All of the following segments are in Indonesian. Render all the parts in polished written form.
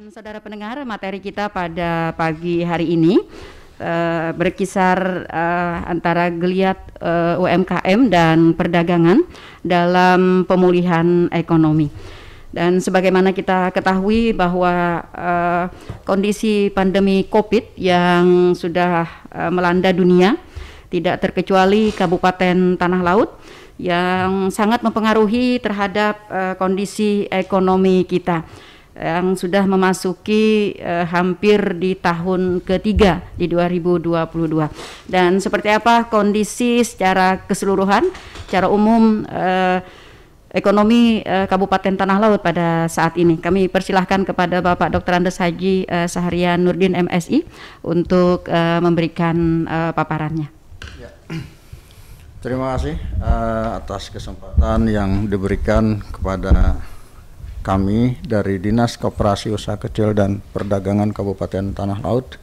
Dan saudara pendengar, materi kita pada pagi hari ini berkisar antara geliat UMKM dan perdagangan dalam pemulihan ekonomi. Dan sebagaimana kita ketahui bahwa kondisi pandemi COVID yang sudah melanda dunia, tidak terkecuali Kabupaten Tanah Laut, yang sangat mempengaruhi terhadap kondisi ekonomi kita yang sudah memasuki hampir di tahun ketiga di 2022. Dan seperti apa kondisi secara keseluruhan, secara umum ekonomi Kabupaten Tanah Laut pada saat ini? Kami persilahkan kepada Bapak Dr. Andes Haji Sahrian Nurdin MSI untuk memberikan paparannya. Ya. Terima kasih atas kesempatan yang diberikan kepada kami dari Dinas Koperasi Usaha Kecil dan Perdagangan Kabupaten Tanah Laut.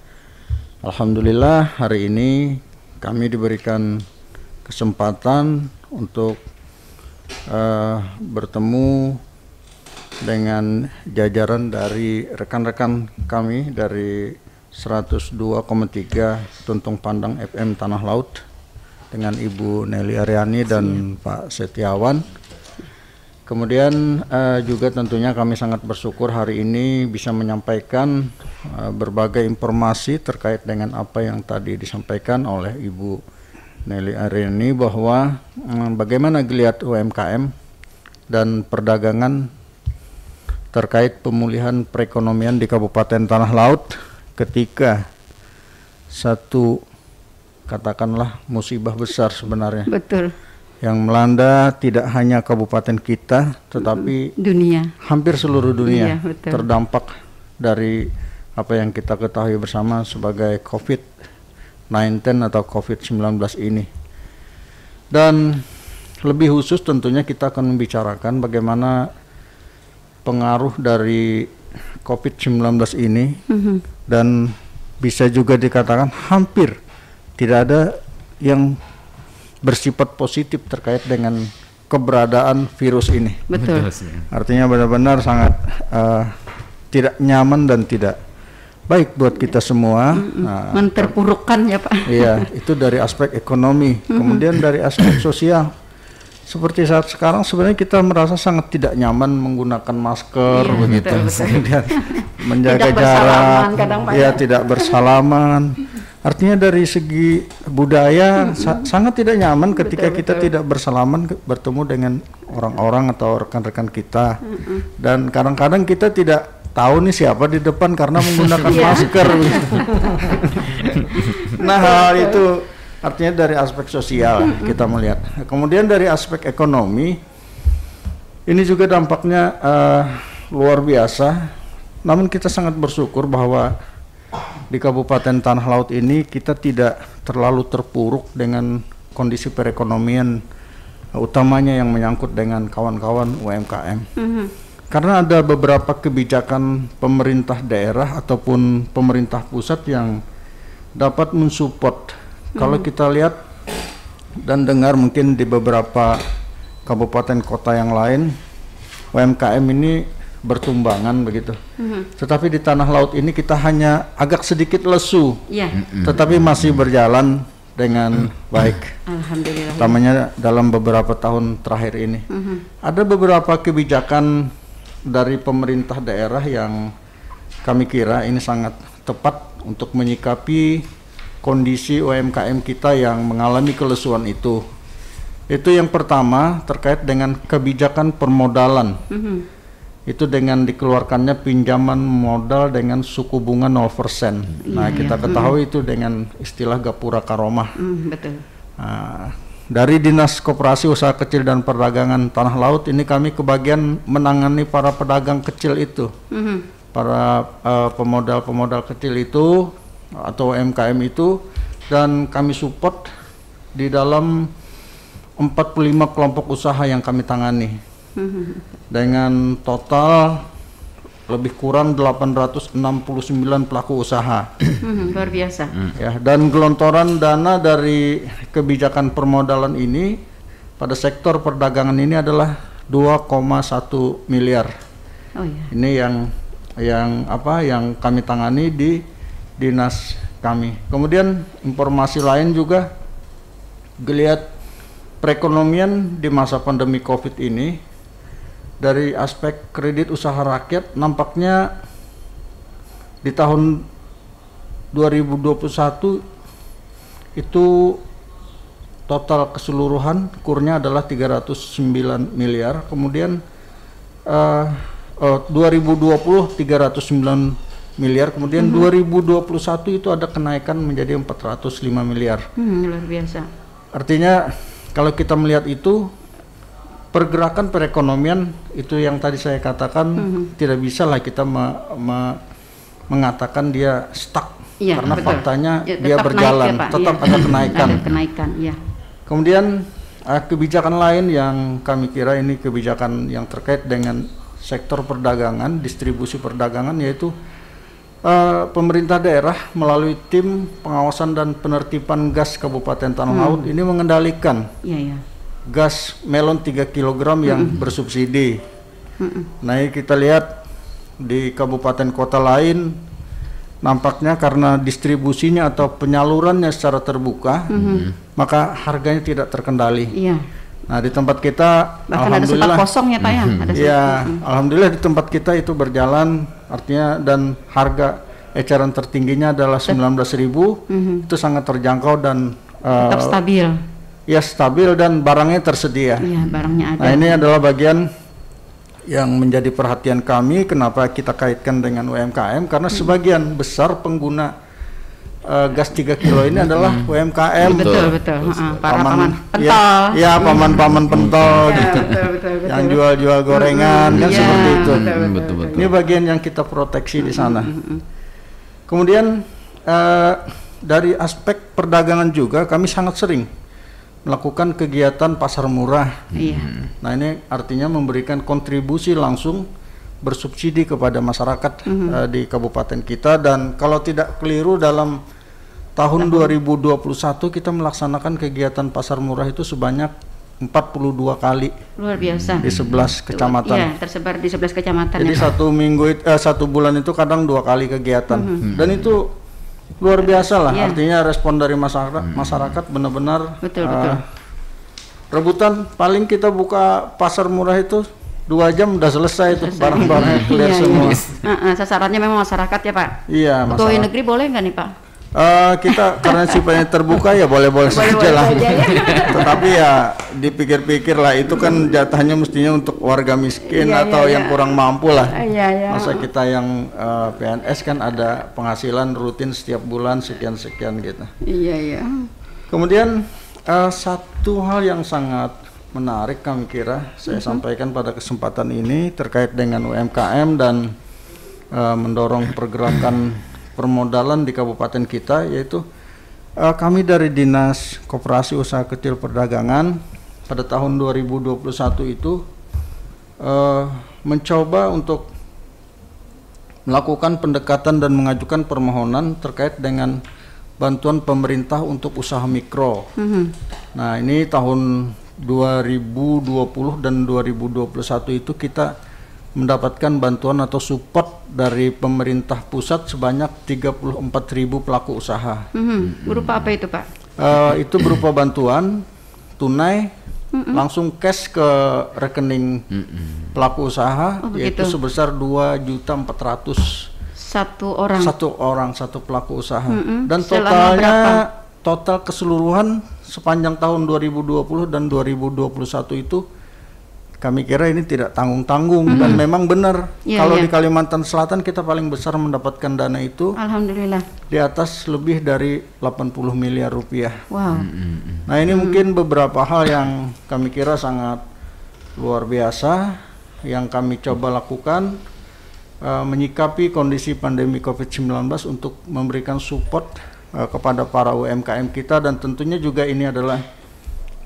Alhamdulillah hari ini kami diberikan kesempatan untuk bertemu dengan jajaran dari rekan-rekan kami dari 102,3 Tuntung Pandang FM Tanah Laut dengan Ibu Nelly Aryani dan Pak Setiawan. Kemudian juga tentunya kami sangat bersyukur hari ini bisa menyampaikan berbagai informasi terkait dengan apa yang tadi disampaikan oleh Ibu Nelly Aryani bahwa bagaimana geliat UMKM dan perdagangan terkait pemulihan perekonomian di Kabupaten Tanah Laut ketika satu katakanlah musibah besar sebenarnya. Betul. Yang melanda tidak hanya kabupaten kita tetapi dunia, hampir seluruh dunia terdampak dari apa yang kita ketahui bersama sebagai COVID-19 atau COVID-19 ini. Dan lebih khusus tentunya kita akan membicarakan bagaimana pengaruh dari COVID-19 ini dan bisa juga dikatakan hampir tidak ada yang bersifat positif terkait dengan keberadaan virus ini. Betul. Artinya benar-benar sangat tidak nyaman dan tidak baik buat kita semua. Menterpurukkan ya Pak. Iya, itu dari aspek ekonomi. Kemudian dari aspek sosial. Seperti saat sekarang sebenarnya kita merasa sangat tidak nyaman menggunakan masker begitu. Kemudian menjaga jarak, ya tidak bersalaman. Artinya dari segi budaya sangat tidak nyaman ketika kita tidak bersalaman bertemu dengan orang-orang atau rekan-rekan kita. Dan kadang-kadang kita tidak tahu nih siapa di depan karena menggunakan masker. Nah, hal itu artinya dari aspek sosial kita melihat. Kemudian dari aspek ekonomi ini juga dampaknya luar biasa. Namun kita sangat bersyukur bahwa di Kabupaten Tanah Laut ini kita tidak terlalu terpuruk dengan kondisi perekonomian, utamanya yang menyangkut dengan kawan-kawan UMKM. Karena ada beberapa kebijakan pemerintah daerah ataupun pemerintah pusat yang dapat mensupport. Kalau kita lihat dan dengar mungkin di beberapa kabupaten kota yang lain, UMKM ini bertumbangan begitu. Tetapi di Tanah Laut ini kita hanya agak sedikit lesu, tetapi masih berjalan dengan baik. Alhamdulillah. Utamanya dalam beberapa tahun terakhir ini. Ada beberapa kebijakan dari pemerintah daerah yang kami kira ini sangat tepat untuk menyikapi kondisi UMKM kita yang mengalami kelesuan itu. Itu yang pertama terkait dengan kebijakan permodalan. Itu dengan dikeluarkannya pinjaman modal dengan suku bunga 0%. Nah, kita ketahui itu dengan istilah gapura karomah. Betul. Dari Dinas Koperasi Usaha Kecil dan Perdagangan Tanah Laut ini kami kebagian menangani para pedagang kecil itu. Para pemodal-pemodal kecil itu atau UMKM itu, dan kami support di dalam 45 kelompok usaha yang kami tangani. Dengan total lebih kurang 869 pelaku usaha. Luar biasa. Ya, dan gelontoran dana dari kebijakan permodalan ini pada sektor perdagangan ini adalah 2,1 miliar. Oh, iya. Ini yang yang kami tangani di dinas kami. Kemudian informasi lain juga, geliat perekonomian di masa pandemi COVID ini dari aspek kredit usaha rakyat nampaknya di tahun 2021 itu total keseluruhan kurnya adalah 309 miliar. Kemudian 2020 309 miliar. Kemudian 2021 itu ada kenaikan menjadi 405 miliar. Luar biasa. Artinya kalau kita melihat itu pergerakan perekonomian itu yang tadi saya katakan tidak bisa lah kita mengatakan dia stuck. Ya, karena betul. Faktanya ya, dia berjalan, naik, ya, tetap ada kenaikan. Ada kenaikan, ya. Kemudian kebijakan lain yang kami kira ini kebijakan yang terkait dengan sektor perdagangan, distribusi perdagangan, yaitu pemerintah daerah melalui tim pengawasan dan penertiban gas Kabupaten Tanah Laut ini mengendalikan gas melon 3 kg yang bersubsidi. Nah, ini kita lihat di kabupaten kota lain nampaknya karena distribusinya atau penyalurannya secara terbuka, maka harganya tidak terkendali. Nah, di tempat kita bahkan alhamdulillah ada sempat kosong ya Pak ya. Alhamdulillah di tempat kita itu berjalan, artinya dan harga eceran tertingginya adalah 19.000, itu sangat terjangkau dan tetap stabil. Ya, stabil dan barangnya tersedia. Iya, barangnya ada. Nah, ini adalah bagian yang menjadi perhatian kami, kenapa kita kaitkan dengan UMKM, karena sebagian besar pengguna gas 3 kilo ini adalah UMKM. Betul. Para paman pentol. Ya, paman-paman pentol gitu. Betul. Yang jual-jual gorengan kan seperti itu. Betul. Ini bagian yang kita proteksi di sana. Kemudian dari aspek perdagangan juga kami sangat sering melakukan kegiatan pasar murah. Nah, ini artinya memberikan kontribusi langsung bersubsidi kepada masyarakat di kabupaten kita, dan kalau tidak keliru dalam tahun 2021 kita melaksanakan kegiatan pasar murah itu sebanyak 42 kali. Luar biasa. Di 11 kecamatan. Iya, tersebar di 11 kecamatan. Jadi satu bulan itu kadang 2 kali kegiatan. Dan itu luar biasa lah, artinya respon dari masyarakat benar-benar betul. Rebutan. Paling kita buka pasar murah itu 2 jam udah selesai itu barang-barangnya clear semua. Sasarannya memang masyarakat ya Pak. Iya, pegawai negeri boleh nggak nih Pak? Kita karena sifatnya terbuka ya boleh-boleh saja lah. Tetapi ya dipikir-pikir lah, itu kan jatahnya mestinya untuk warga miskin atau yang kurang mampu lah. Masa kita yang PNS kan ada penghasilan rutin setiap bulan sekian-sekian gitu. Kemudian satu hal yang sangat menarik kami kira saya sampaikan pada kesempatan ini terkait dengan UMKM dan mendorong pergerakan permodalan di kabupaten kita, yaitu kami dari Dinas Koperasi Usaha Kecil Perdagangan pada tahun 2021 itu mencoba untuk melakukan pendekatan dan mengajukan permohonan terkait dengan bantuan pemerintah untuk usaha mikro. Nah, ini tahun 2020 dan 2021 itu kita mendapatkan bantuan atau support dari pemerintah pusat sebanyak 34.000 pelaku usaha. Berupa apa itu Pak? Itu berupa bantuan tunai langsung cash ke rekening pelaku usaha, yaitu sebesar 2.400.000 satu pelaku usaha. Dan total keseluruhan sepanjang tahun 2020 dan 2021 itu kami kira ini tidak tanggung-tanggung dan memang benar. Kalau di Kalimantan Selatan kita paling besar mendapatkan dana itu, alhamdulillah, di atas lebih dari 80 miliar rupiah. Wow. Nah, ini mungkin beberapa hal yang kami kira sangat luar biasa yang kami coba lakukan menyikapi kondisi pandemi COVID-19 untuk memberikan support kepada para UMKM kita, dan tentunya juga ini adalah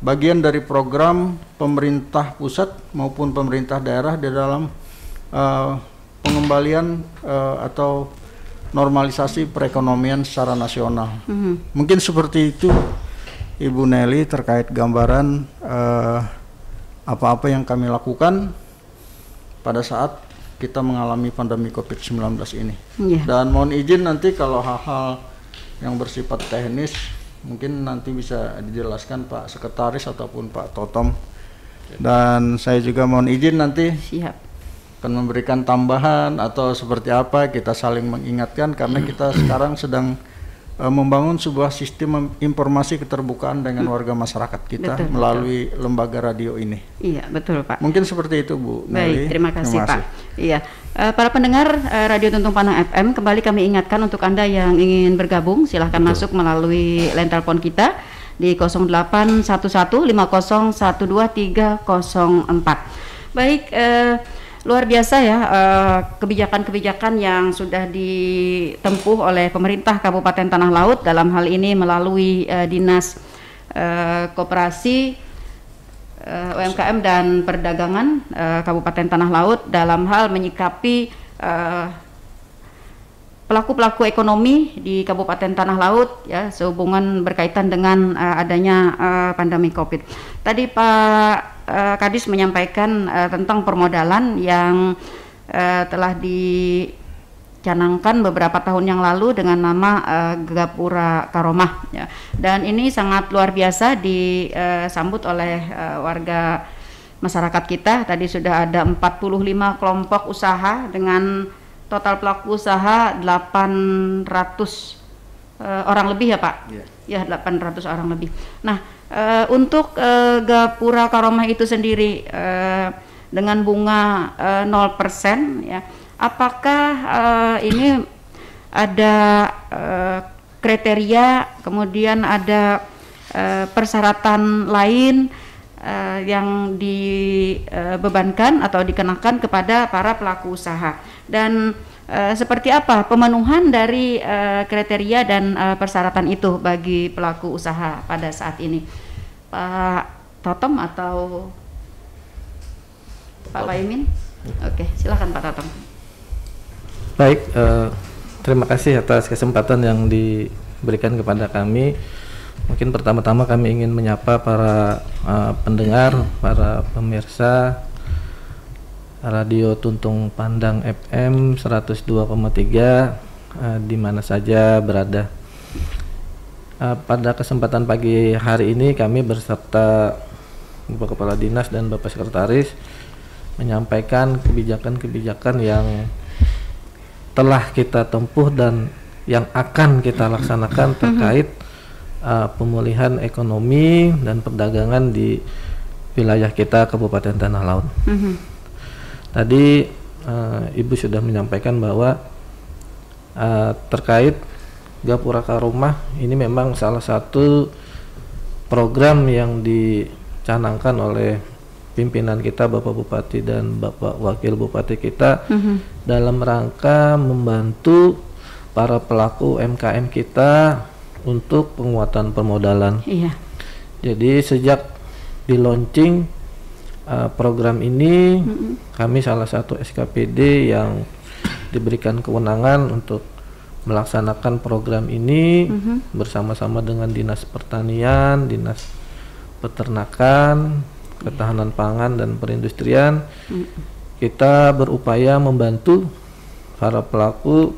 bagian dari program pemerintah pusat maupun pemerintah daerah di dalam pengembalian atau normalisasi perekonomian secara nasional. Mungkin seperti itu Ibu Nelly terkait gambaran apa-apa yang kami lakukan pada saat kita mengalami pandemi COVID-19 ini. Yeah. Dan mohon izin nanti kalau hal-hal yang bersifat teknis mungkin nanti bisa dijelaskan Pak Sekretaris ataupun Pak Totom. Dan saya juga mohon izin nanti akan memberikan tambahan atau seperti apa, kita saling mengingatkan karena kita sekarang sedang membangun sebuah sistem informasi keterbukaan dengan warga masyarakat kita melalui lembaga radio ini. Iya, betul Pak. Mungkin seperti itu Bu Nelly. Baik, terima kasih Pak. Iya, para pendengar Radio Tuntung Panang FM, kembali kami ingatkan untuk Anda yang ingin bergabung, silahkan masuk melalui line telepon kita di 0811-5012-304. Baik, luar biasa ya kebijakan-kebijakan yang sudah ditempuh oleh pemerintah Kabupaten Tanah Laut, dalam hal ini melalui Dinas Koperasi, UMKM dan Perdagangan Kabupaten Tanah Laut dalam hal menyikapi pelaku-pelaku ekonomi di Kabupaten Tanah Laut ya, sehubungan berkaitan dengan adanya pandemi Covid. Tadi Pak Kadis menyampaikan tentang permodalan yang telah dicanangkan beberapa tahun yang lalu dengan nama Gapura Karomah ya. Dan ini sangat luar biasa disambut oleh warga masyarakat kita. Tadi sudah ada 45 kelompok usaha dengan total pelaku usaha 800 orang lebih ya Pak? Ya, 800 orang lebih. Nah, untuk Gapura Karomah itu sendiri dengan bunga 0% ya, apakah ini ada kriteria, kemudian ada persyaratan lain yang dibebankan atau dikenakan kepada para pelaku usaha, dan seperti apa pemenuhan dari kriteria dan persyaratan itu bagi pelaku usaha pada saat ini, Pak Totom atau Pak Paimin? Oke, silakan Pak Totom. Baik, terima kasih atas kesempatan yang diberikan kepada kami. Mungkin pertama-tama kami ingin menyapa para pendengar, para pemirsa Radio Tuntung Pandang FM 102,3 di mana saja berada. Pada kesempatan pagi hari ini kami berserta Bapak Kepala Dinas dan Bapak Sekretaris menyampaikan kebijakan-kebijakan yang telah kita tempuh dan yang akan kita laksanakan terkait pemulihan ekonomi dan perdagangan di wilayah kita Kabupaten Tanah Laut. Tadi Ibu sudah menyampaikan bahwa terkait Gapura Karomah ini memang salah satu program yang dicanangkan oleh pimpinan kita Bapak Bupati dan Bapak Wakil Bupati kita dalam rangka membantu para pelaku UMKM kita untuk penguatan permodalan. Iya. Jadi sejak di launching program ini, kami salah satu SKPD yang diberikan kewenangan untuk melaksanakan program ini bersama-sama dengan Dinas Pertanian, Dinas Peternakan, Ketahanan Pangan dan Perindustrian. Kita berupaya membantu para pelaku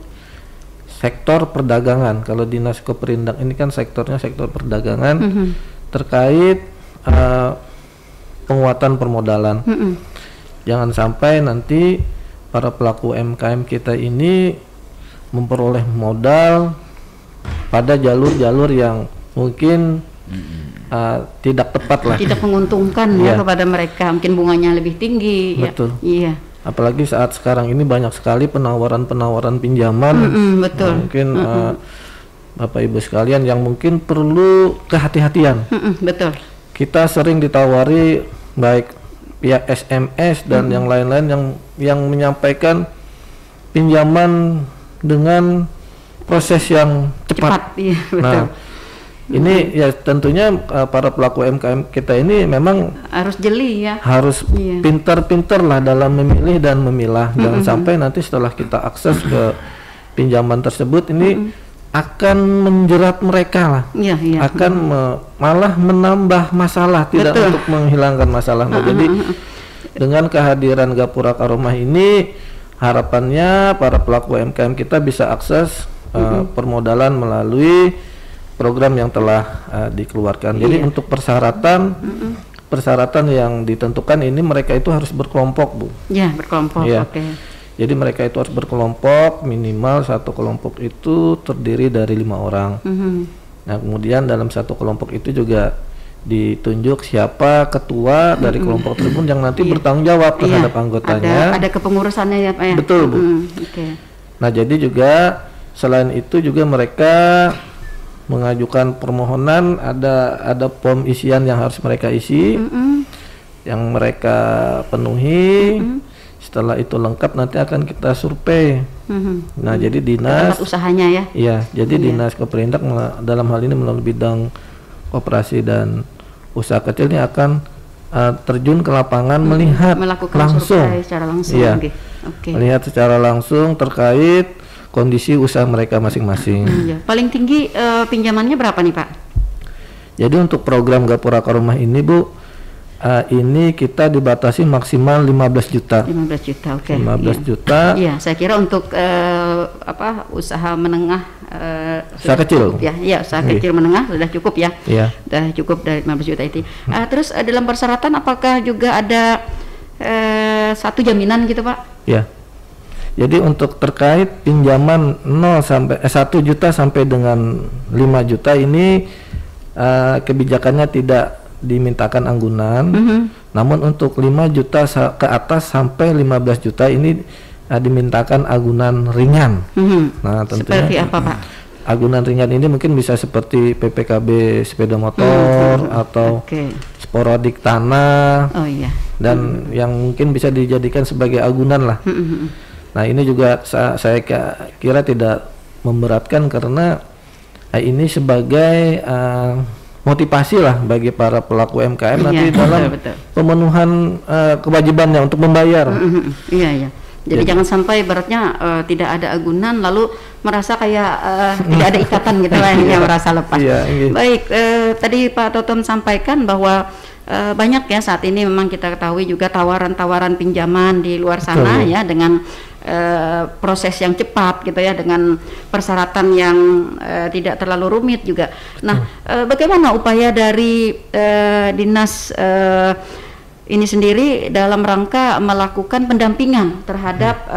sektor perdagangan. Kalau Dinas Koperindak ini kan sektornya sektor perdagangan terkait penguatan permodalan. Jangan sampai nanti para pelaku UMKM kita ini memperoleh modal pada jalur-jalur yang mungkin tidak tepat lah, tidak menguntungkan ya kepada mereka, mungkin bunganya lebih tinggi. Betul. Ya. Iya. Apalagi saat sekarang ini banyak sekali penawaran-penawaran pinjaman. Betul. Mungkin Bapak Ibu sekalian yang mungkin perlu kehati-hatian. Betul. Kita sering ditawari baik pihak SMS dan yang lain-lain yang menyampaikan pinjaman dengan proses yang cepat. Iya, betul. Nah, ini ya tentunya para pelaku UMKM kita ini memang harus jeli ya. Harus pintar-pintar lah dalam memilih dan memilah. Jangan sampai nanti setelah kita akses ke pinjaman tersebut ini akan menjerat mereka lah. Akan malah menambah masalah, tidak untuk menghilangkan masalah. Nah, jadi dengan kehadiran Gapura Karomah ini harapannya para pelaku UMKM kita bisa akses permodalan melalui program yang telah dikeluarkan. Jadi untuk persyaratan yang ditentukan ini mereka itu harus berkelompok, Bu. Ya, berkelompok. Ya. Oke. Jadi mereka itu harus berkelompok, minimal satu kelompok itu terdiri dari 5 orang. Nah, kemudian dalam satu kelompok itu juga ditunjuk siapa ketua dari kelompok tersebut yang nanti bertanggung jawab terhadap anggotanya. Ada kepengurusannya ya Pak ya. Betul, Bu. Oke. Nah, jadi juga selain itu juga mereka mengajukan permohonan, ada form isian yang harus mereka isi, yang mereka penuhi. Setelah itu lengkap nanti akan kita survei. Nah, jadi dinas tempat usahanya ya. Iya, jadi dinas Keperindak dalam hal ini melalui bidang koperasi dan usaha kecil ini akan terjun ke lapangan melakukan langsung secara langsung. Iya. Melihat secara langsung terkait kondisi usaha mereka masing-masing. Paling tinggi pinjamannya berapa nih Pak? Jadi untuk program Gapura Karomah ini, Bu, ini kita dibatasi maksimal 15 juta. 15 juta, oke. 15 juta. Iya, saya kira untuk usaha menengah usaha kecil. Ya, iya, usaha kecil menengah sudah cukup ya. Iya. Sudah cukup dari 15 juta itu. Terus dalam persyaratan apakah juga ada satu jaminan gitu, Pak? Ya. Jadi untuk terkait pinjaman 1 juta sampai dengan 5 juta ini kebijakannya tidak dimintakan anggunan. Namun untuk 5 juta ke atas sampai 15 juta ini dimintakan agunan ringan. Nah, tentunya seperti apa, Pak? Agunan ringan ini mungkin bisa seperti PPKB sepeda motor atau sporadik tanah. Oh iya. Dan yang mungkin bisa dijadikan sebagai agunan lah. Nah, ini juga saya kira tidak memberatkan karena ini sebagai motivasi lah bagi para pelaku UMKM nanti dalam pemenuhan kewajibannya untuk membayar. Iya. Jadi jangan sampai beratnya tidak ada agunan lalu merasa kayak tidak ada ikatan gitu lah, yang merasa lepas. Baik, tadi Pak Totom sampaikan bahwa banyak ya saat ini memang kita ketahui juga tawaran-tawaran pinjaman di luar sana ya dengan proses yang cepat gitu ya, dengan persyaratan yang tidak terlalu rumit juga. Nah, bagaimana upaya dari dinas ini sendiri dalam rangka melakukan pendampingan terhadap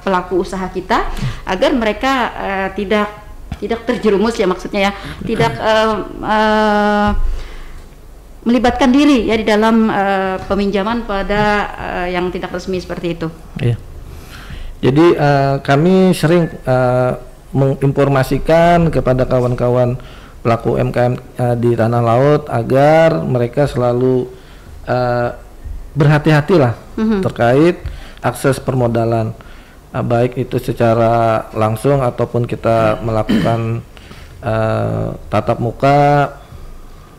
pelaku usaha kita agar mereka tidak terjerumus ya, maksudnya ya, tidak melibatkan diri ya di dalam peminjaman pada yang tidak resmi seperti itu. Iya. Jadi kami sering menginformasikan kepada kawan-kawan pelaku UMKM di tanah laut agar mereka selalu berhati-hatilah terkait akses permodalan, baik itu secara langsung ataupun kita melakukan tatap muka,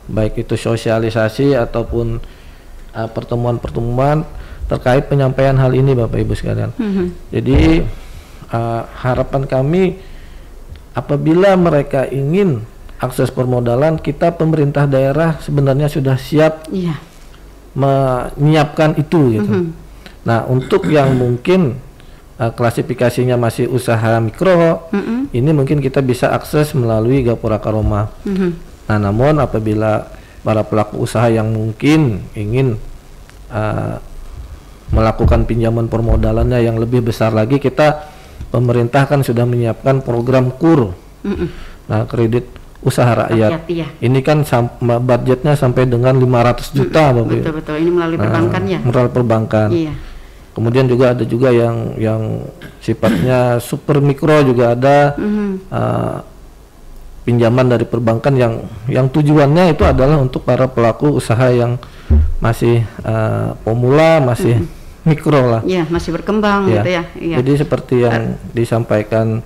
baik itu sosialisasi ataupun pertemuan-pertemuan terkait penyampaian hal ini, Bapak Ibu sekalian. Jadi harapan kami apabila mereka ingin akses permodalan, kita pemerintah daerah sebenarnya sudah siap menyiapkan itu gitu. Nah, untuk yang mungkin klasifikasinya masih usaha mikro, ini mungkin kita bisa akses melalui Gapura Karomah. Nah, namun apabila para pelaku usaha yang mungkin ingin melakukan pinjaman permodalannya yang lebih besar lagi, kita pemerintah kan sudah menyiapkan program KUR. Nah, kredit usaha rakyat. Ini kan budgetnya sampai dengan 500 juta, Bapak. Betul. Ini melalui perbankan ya. Melalui perbankan. Iya. Kemudian juga ada juga yang sifatnya super mikro juga ada. Pinjaman dari perbankan yang tujuannya itu adalah untuk para pelaku usaha yang masih pemula, masih mikro lah. Iya, masih berkembang gitu ya. Iya. Jadi seperti yang disampaikan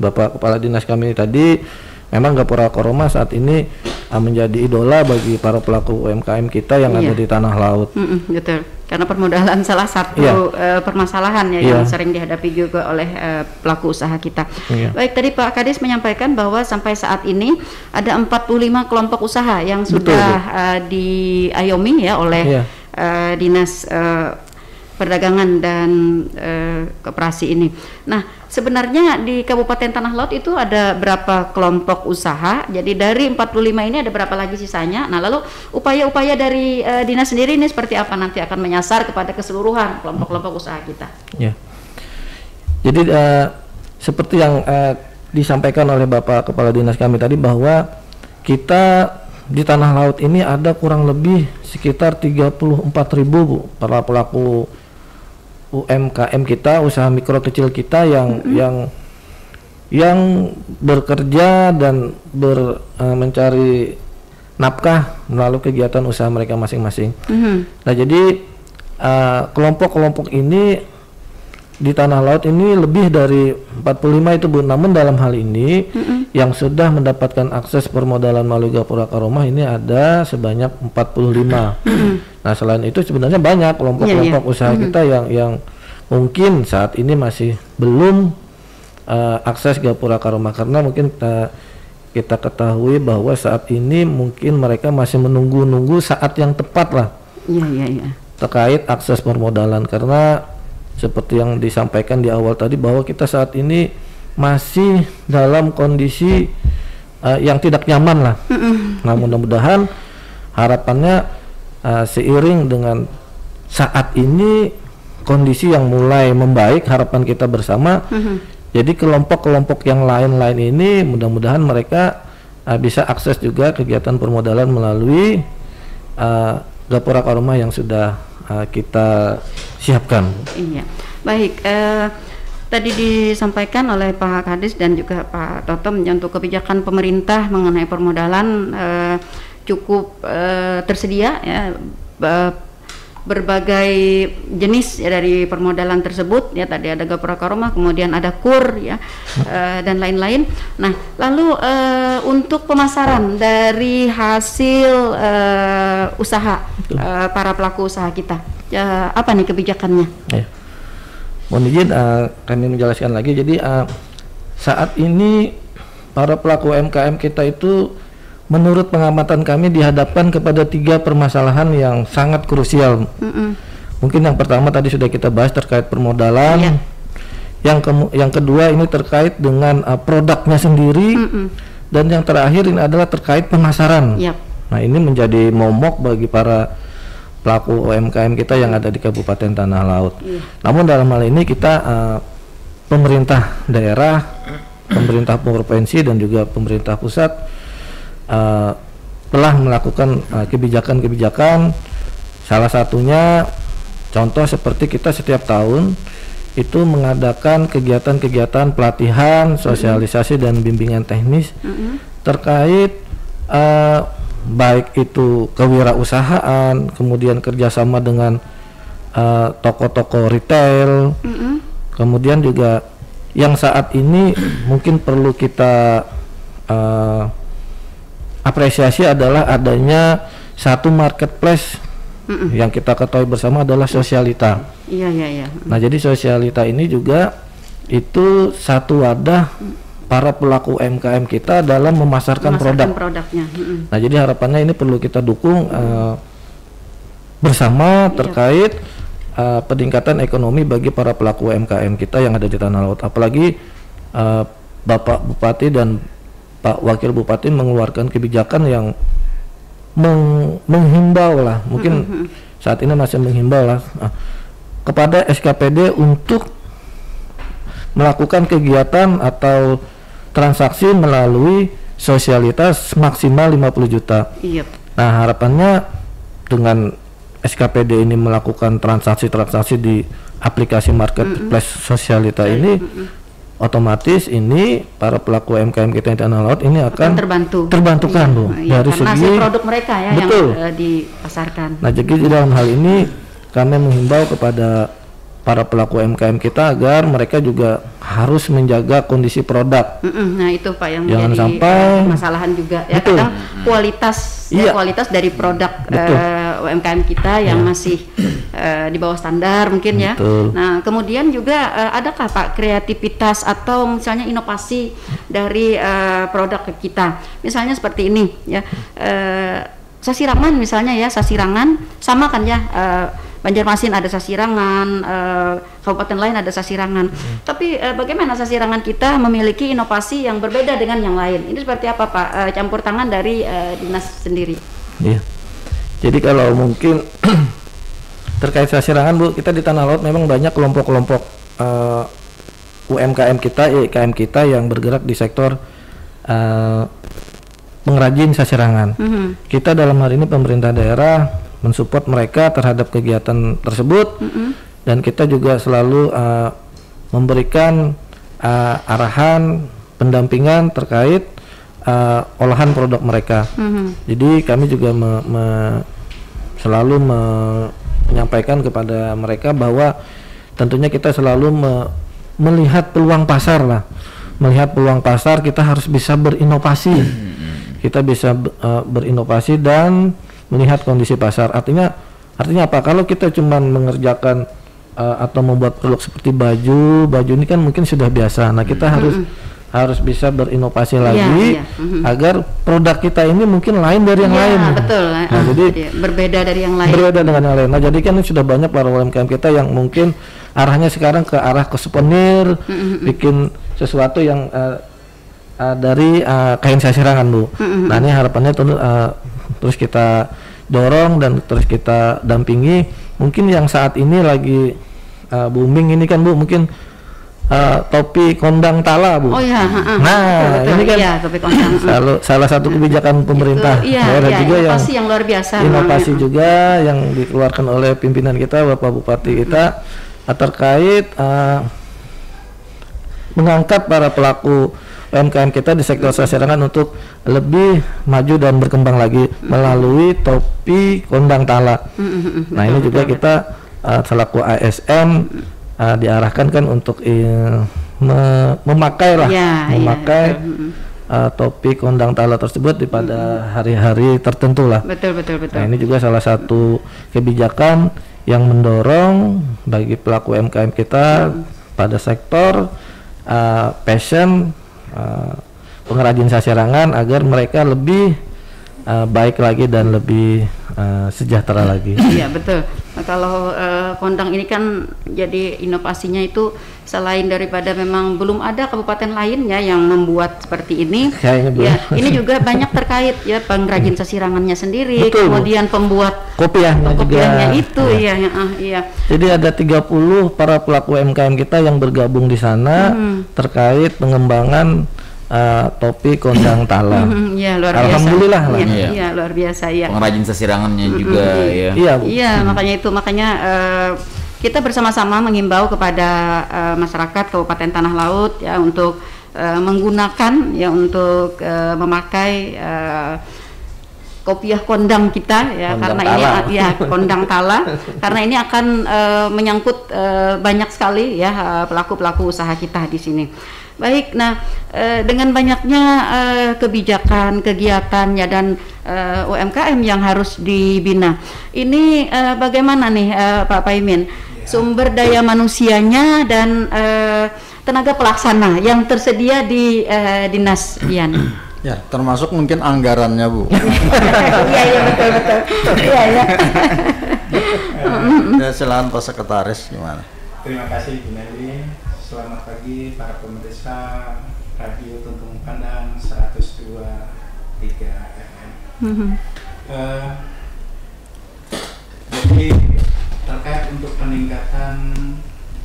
Bapak Kepala Dinas kami tadi, memang Gapura Karomah saat ini menjadi idola bagi para pelaku UMKM kita yang ada di tanah laut. Betul. Karena permodalan salah satu permasalahan ya yang sering dihadapi juga oleh pelaku usaha kita. Baik, tadi Pak Kadis menyampaikan bahwa sampai saat ini ada 45 kelompok usaha yang sudah diayomi ya oleh Dinas Perdagangan dan Koperasi ini. Nah, sebenarnya di Kabupaten Tanah Laut itu ada berapa kelompok usaha? Jadi dari 45 ini ada berapa lagi sisanya? Nah, lalu upaya-upaya dari dinas sendiri ini seperti apa nanti akan menyasar kepada keseluruhan kelompok-kelompok usaha kita? Ya. Jadi seperti yang disampaikan oleh Bapak Kepala Dinas kami tadi, bahwa kita di Tanah Laut ini ada kurang lebih sekitar 34.000 Bu, para pelaku UMKM kita, usaha mikro kecil kita yang bekerja dan mencari nafkah melalui kegiatan usaha mereka masing-masing. Nah, jadi kelompok-kelompok ini di Tanah Laut ini lebih dari 45 itu Bu. Namun dalam hal ini yang sudah mendapatkan akses permodalan melalui Gapura Karomah ini ada sebanyak 45. Nah, selain itu sebenarnya banyak kelompok-kelompok usaha kita yang mungkin saat ini masih belum akses Gapura Karomah, karena mungkin kita ketahui bahwa saat ini mungkin mereka masih menunggu saat yang tepat lah terkait akses permodalan, karena seperti yang disampaikan di awal tadi bahwa kita saat ini masih dalam kondisi yang tidak nyaman lah. Nah, mudah-mudahan harapannya seiring dengan saat ini kondisi yang mulai membaik, harapan kita bersama. Jadi kelompok-kelompok yang lain-lain ini mudah-mudahan mereka bisa akses juga kegiatan permodalan melalui Gapura Karomah yang sudah kita siapkan. Iya, baik. Tadi disampaikan oleh Pak Kadis dan juga Pak Totom untuk kebijakan pemerintah mengenai permodalan cukup tersedia ya, berbagai jenis ya dari permodalan tersebut ya. Tadi ada Gapura Karomah, kemudian ada KUR ya, dan lain-lain. Nah, lalu untuk pemasaran dari hasil usaha para pelaku usaha kita, apa nih kebijakannya? Ya. Mohon izin kami menjelaskan lagi. Jadi saat ini para pelaku UMKM kita itu menurut pengamatan kami dihadapkan kepada 3 permasalahan yang sangat krusial. Mungkin yang pertama tadi sudah kita bahas terkait permodalan. Yang kedua ini terkait dengan produknya sendiri. Dan yang terakhir ini adalah terkait pemasaran. Nah, ini menjadi momok bagi para pelaku UMKM kita yang ada di Kabupaten Tanah Laut. Namun dalam hal ini kita pemerintah daerah, pemerintah provinsi dan juga pemerintah pusat telah melakukan kebijakan-kebijakan. Salah satunya contoh seperti kita setiap tahun itu mengadakan kegiatan-kegiatan pelatihan, sosialisasi dan bimbingan teknis terkait baik itu kewirausahaan, kemudian kerjasama dengan toko-toko retail, kemudian juga yang saat ini mungkin perlu kita apresiasi adalah adanya satu marketplace yang kita ketahui bersama adalah Sosialita. Nah, jadi Sosialita ini juga itu satu wadah para pelaku UMKM kita dalam memasarkan produknya. Nah, jadi harapannya ini perlu kita dukung bersama terkait peningkatan ekonomi bagi para pelaku UMKM kita yang ada di Tanah Laut. Apalagi Bapak Bupati dan Pak Wakil Bupati mengeluarkan kebijakan yang menghimbau lah, mungkin saat ini masih menghimbau lah kepada SKPD untuk melakukan kegiatan atau transaksi melalui Sosialitas maksimal 50 juta. Nah, harapannya dengan SKPD ini melakukan transaksi-transaksi di aplikasi marketplace Sosialita ini, otomatis ini para pelaku UMKM kita di Tanah Laut ini akan terbantukan Bu, dari karena segi produk mereka ya yang dipasarkan. Nah, jadi dalam hal ini kami menghimbau kepada para pelaku UMKM kita agar mereka juga harus menjaga kondisi produk. Nah, itu Pak yang jangan menjadi sampai masalahan juga ya, kadang kualitas dari produk UMKM kita yang masih di bawah standar mungkin ya. Nah, kemudian juga adakah Pak kreativitas atau misalnya inovasi dari produk kita? Misalnya seperti ini ya, sasirangan misalnya ya, sasirangan sama kan ya, Banjarmasin ada Sasirangan, kabupaten lain ada Sasirangan. Tapi bagaimana Sasirangan kita memiliki inovasi yang berbeda dengan yang lain? Ini seperti apa Pak? Campur tangan dari dinas sendiri. Iya. Jadi kalau mungkin terkait Sasirangan Bu, kita di Tanah Laut memang banyak kelompok-kelompok UMKM kita, IKM kita yang bergerak di sektor pengrajin sasirangan. Kita dalam hal ini pemerintah daerah mensupport mereka terhadap kegiatan tersebut, dan kita juga selalu memberikan arahan pendampingan terkait olahan produk mereka. Jadi kami juga selalu menyampaikan kepada mereka bahwa tentunya kita selalu melihat peluang pasar lah. Melihat peluang pasar, kita harus bisa berinovasi. Kita bisa berinovasi dan melihat kondisi pasar. Artinya apa? Kalau kita cuma mengerjakan atau membuat produk seperti baju ini kan mungkin sudah biasa. Nah, kita harus bisa berinovasi lagi agar produk kita ini mungkin lain dari yang lain. Betul. Nah, jadi berbeda dari yang lain. Berbeda dengan yang lain. Nah, jadi kan sudah banyak para UMKM kita yang mungkin arahnya sekarang ke arah ke souvenir, bikin sesuatu yang dari kain sasirangan Bu. Nah, ini harapannya terus kita dorong dan terus kita dampingi. Mungkin yang saat ini lagi booming ini kan Bu, mungkin topi kondang tala Bu. Oh iya. Nah, betul, ini kan topi kondang. salah satu kebijakan pemerintah daerah juga inovasi yang luar biasa. Inovasi juga yang dikeluarkan oleh pimpinan kita, Bapak Bupati kita, terkait mengangkat para pelaku UMKM kita di sektor sasirangan untuk lebih maju dan berkembang lagi melalui topi kondang tala. Nah, ini juga kita selaku ASN diarahkan kan untuk memakai topi kondang tala tersebut di pada hari-hari tertentu lah. Betul. Nah, ini juga salah satu kebijakan yang mendorong bagi pelaku UMKM kita pada sektor passion pengrajin sasirangan agar mereka lebih baik lagi dan lebih sejahtera lagi. Iya betul. Nah, kalau kondang ini kan jadi inovasinya itu selain daripada memang belum ada kabupaten lainnya yang membuat seperti ini. Ya, ini juga banyak terkait ya pengrajin sasirangannya sendiri, betul, kemudian pembuat kopiahnya itu iya. Jadi ada 30 para pelaku UMKM kita yang bergabung di sana terkait pengembangan topi kondang tala. Iya, luar biasa. Alhamdulillah lah. Iya, luar biasa ya. Pengrajin sasirangannya juga ya. Iya, makanya kita bersama-sama mengimbau kepada masyarakat Kabupaten Tanah Laut ya untuk menggunakan ya untuk memakai kopiah kondang kita ya, kondang karena tala. ini ya kondang tala karena ini akan menyangkut banyak sekali ya pelaku-pelaku usaha kita di sini. Baik, nah dengan banyaknya kebijakan, kegiatan ya dan UMKM yang harus dibina, ini bagaimana nih Pak Paimin sumber daya manusianya dan tenaga pelaksana yang tersedia di Dinas Pian? Ya, termasuk mungkin anggarannya Bu. Iya betul. Iya. Ya, silakan Pak Sekretaris gimana? Terima kasih Bu Nelly. Selamat pagi para pemirsa Radio Tuntung Pandang 102.3 FM. Jadi terkait untuk peningkatan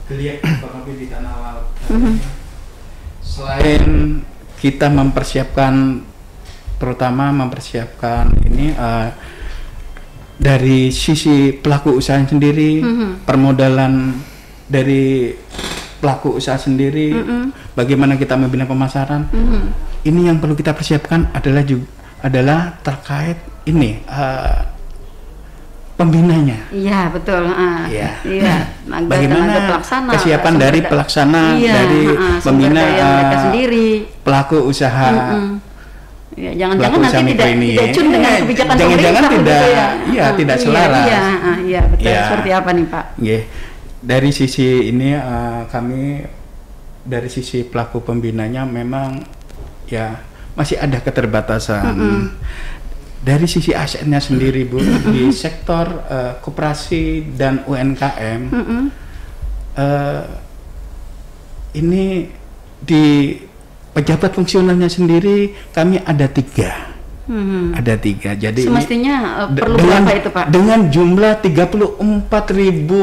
geliat ekonomi di Tanah Laut, selain kita mempersiapkan ini dari sisi pelaku usaha sendiri, permodalan dari pelaku usaha sendiri, bagaimana kita membina pemasaran. Ini yang perlu kita persiapkan adalah terkait ini pembinanya. Iya betul. Bagaimana kesiapan dari pelaksana, dari pembina pelaku usaha. Ya, jangan-jangan nanti tidak cun dengan kebijakan pemerintah. Tidak selaras. Iya betul. Seperti apa nih Pak? Dari sisi ini kami dari sisi pelaku pembinanya memang ya masih ada keterbatasan. dari sisi ASN-nya sendiri Bu, di sektor koperasi dan UMKM, ini di pejabat fungsionalnya sendiri kami ada 3. Ada 3. Jadi semestinya perlu dengan, berapa itu Pak? Dengan jumlah 34.000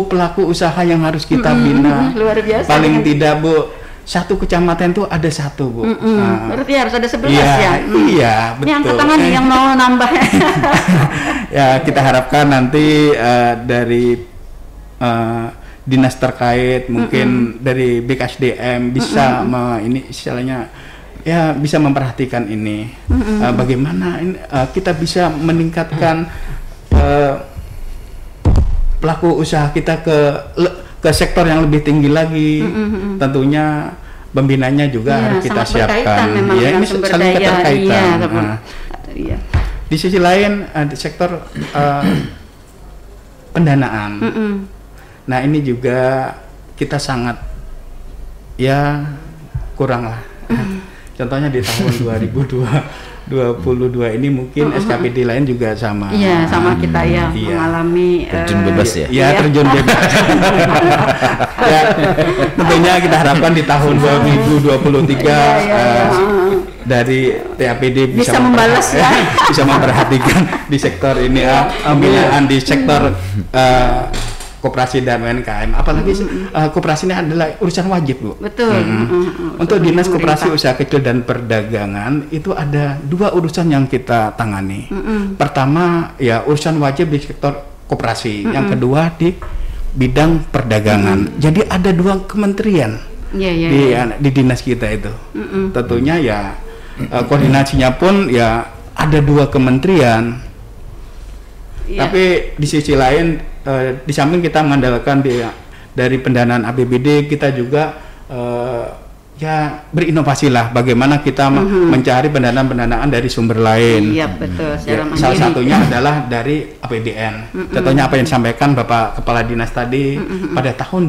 pelaku usaha yang harus kita bina. Luar biasa. Paling tidak Bu, satu kecamatan itu ada 1 Bu. Berarti harus ada 11 iya, ya? Iya, betul. Ini angkat tangan nih yang mau nambah. Ya, kita harapkan nanti dari dinas terkait, mungkin dari BKSDM bisa ini istilahnya ya bisa memperhatikan ini. Bagaimana kita bisa meningkatkan pelaku usaha kita ke sektor yang lebih tinggi lagi. Tentunya pembinanya juga harus kita siapkan. Ya, ini saling keterkaitan. Iya. Di sisi lain di sektor pendanaan. Nah, ini juga kita sangat ya kurang lah. Contohnya di tahun 2022 ini mungkin SKPD lain juga sama. Iya, sama kita ya, mengalami terjun bebas ya. Iya, terjun bebas. Ya, tentunya kita harapkan di tahun 2023 dari TAPD bisa membalas ya. Bisa memperhatikan di sektor ini pembinaan di sektor koperasi dan UMKM, apalagi koperasi ini adalah urusan wajib Bu. Betul. Untuk Dinas Koperasi Usaha Kecil dan Perdagangan itu ada 2 urusan yang kita tangani. Pertama ya urusan wajib di sektor koperasi, yang kedua di bidang perdagangan. Jadi ada 2 kementerian di dinas kita itu. Tentunya ya koordinasinya pun ya ada 2 kementerian. Tapi di sisi lain di samping kita mengandalkan dari pendanaan APBD, kita juga ya berinovasi lah bagaimana kita mencari pendanaan dari sumber lain. Iya betul. Salah satunya adalah dari APBN. Contohnya apa yang disampaikan Bapak Kepala Dinas tadi, pada tahun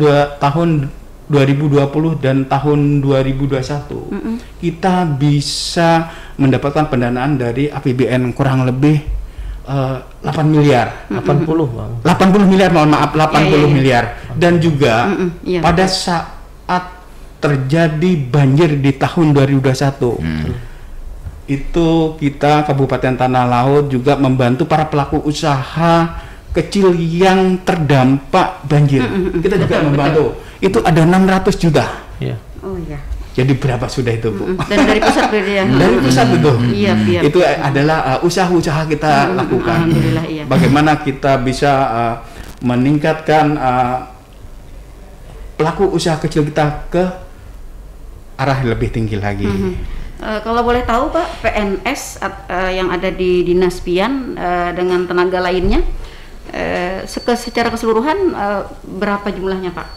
2020 dan tahun 2021 kita bisa mendapatkan pendanaan dari APBN kurang lebih 8 miliar, 80 Bang. 80 miliar, mohon maaf, 80 miliar. Dan juga pada saat terjadi banjir di tahun 2021 itu kita Kabupaten Tanah Laut juga membantu para pelaku usaha kecil yang terdampak banjir. Kita juga membantu. Itu ada 600 juta. Oh iya. Jadi berapa sudah itu Bu? Dan dari pusat berarti ya? Dari pusat itu. Iya. Itu adalah usaha-usaha kita lakukan. Alhamdulillah, iya. Bagaimana kita bisa meningkatkan pelaku usaha kecil kita ke arah lebih tinggi lagi. Kalau boleh tahu Pak, PNS yang ada di Dinas Pian dengan tenaga lainnya secara keseluruhan berapa jumlahnya Pak?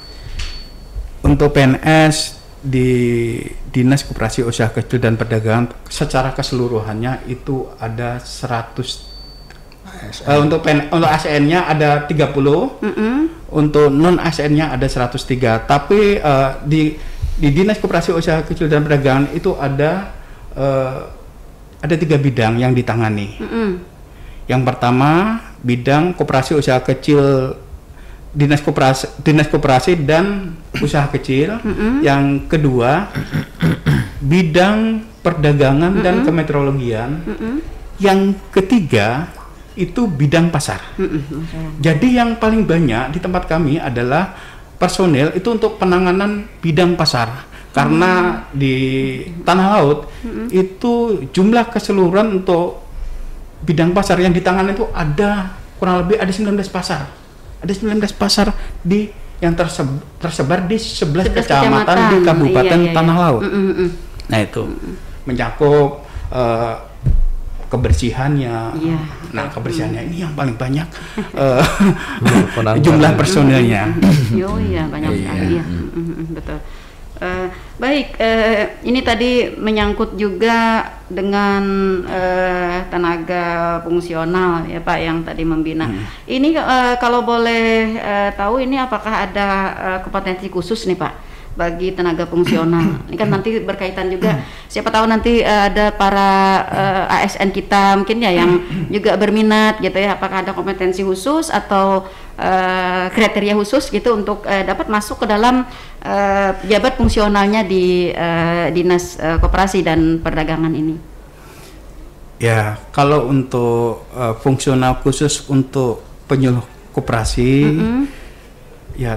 Untuk PNS di Dinas Koperasi Usaha Kecil dan Perdagangan secara keseluruhannya itu ada 100. Untuk ASN-nya ada 30. Untuk non ASN-nya ada 103. Tapi di Dinas Koperasi Usaha Kecil dan Perdagangan itu ada 3 bidang yang ditangani. Yang pertama bidang koperasi usaha kecil, Dinas Koperasi dan Usaha Kecil. Yang kedua bidang perdagangan dan kemeteorologian. Yang ketiga itu bidang pasar. Jadi yang paling banyak di tempat kami adalah personel itu untuk penanganan bidang pasar. Karena di Tanah Laut itu jumlah keseluruhan untuk bidang pasar yang ditangani itu ada kurang lebih ada 19 pasar. Ada 19 pasar yang tersebar di 11 kecamatan di Kabupaten Tanah Laut. Nah itu mencakup kebersihannya. Nah kebersihannya ini yang paling banyak jumlah personelnya. Banyak sekali ya. Betul. Baik, ini tadi menyangkut juga dengan tenaga fungsional ya Pak yang tadi membina. Ini kalau boleh tahu ini apakah ada kompetensi khusus nih Pak bagi tenaga fungsional. Ini kan nanti berkaitan juga, siapa tahu nanti ada para ASN kita mungkin ya yang juga berminat gitu ya, apakah ada kompetensi khusus atau kriteria khusus gitu untuk dapat masuk ke dalam pejabat fungsionalnya di Dinas Koperasi dan Perdagangan ini. Ya, kalau untuk fungsional khusus untuk penyuluh koperasi, ya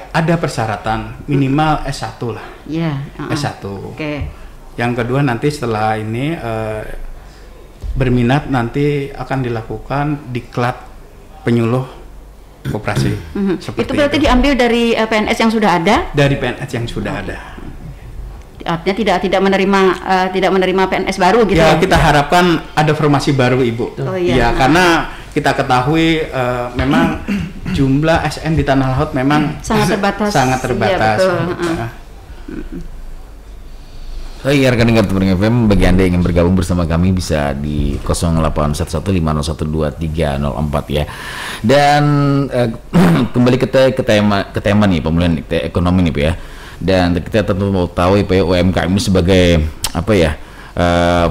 ada persyaratan minimal S1 lah. Ya. S1. Oke. Yang kedua nanti setelah ini berminat nanti akan dilakukan diklat penyuluh koperasi. Itu berarti diambil dari PNS yang sudah ada? Dari PNS yang sudah ada. Artinya tidak menerima PNS baru gitu. Ya, kita harapkan ada formasi baru, Ibu. Oh, iya. Ya, karena kita ketahui memang jumlah SN di Tanah Laut memang sangat terbatas. Sangat terbatas. Ya, betul. Saya rekan dengar Tumring FM, bagi Anda yang ingin bergabung bersama kami bisa di 0811501304 ya. Dan kembali ke tema nih, pemulihan ekonomi nih Pak ya. Dan kita tentu mau tahu Pak ya, UMKM ini sebagai apa ya?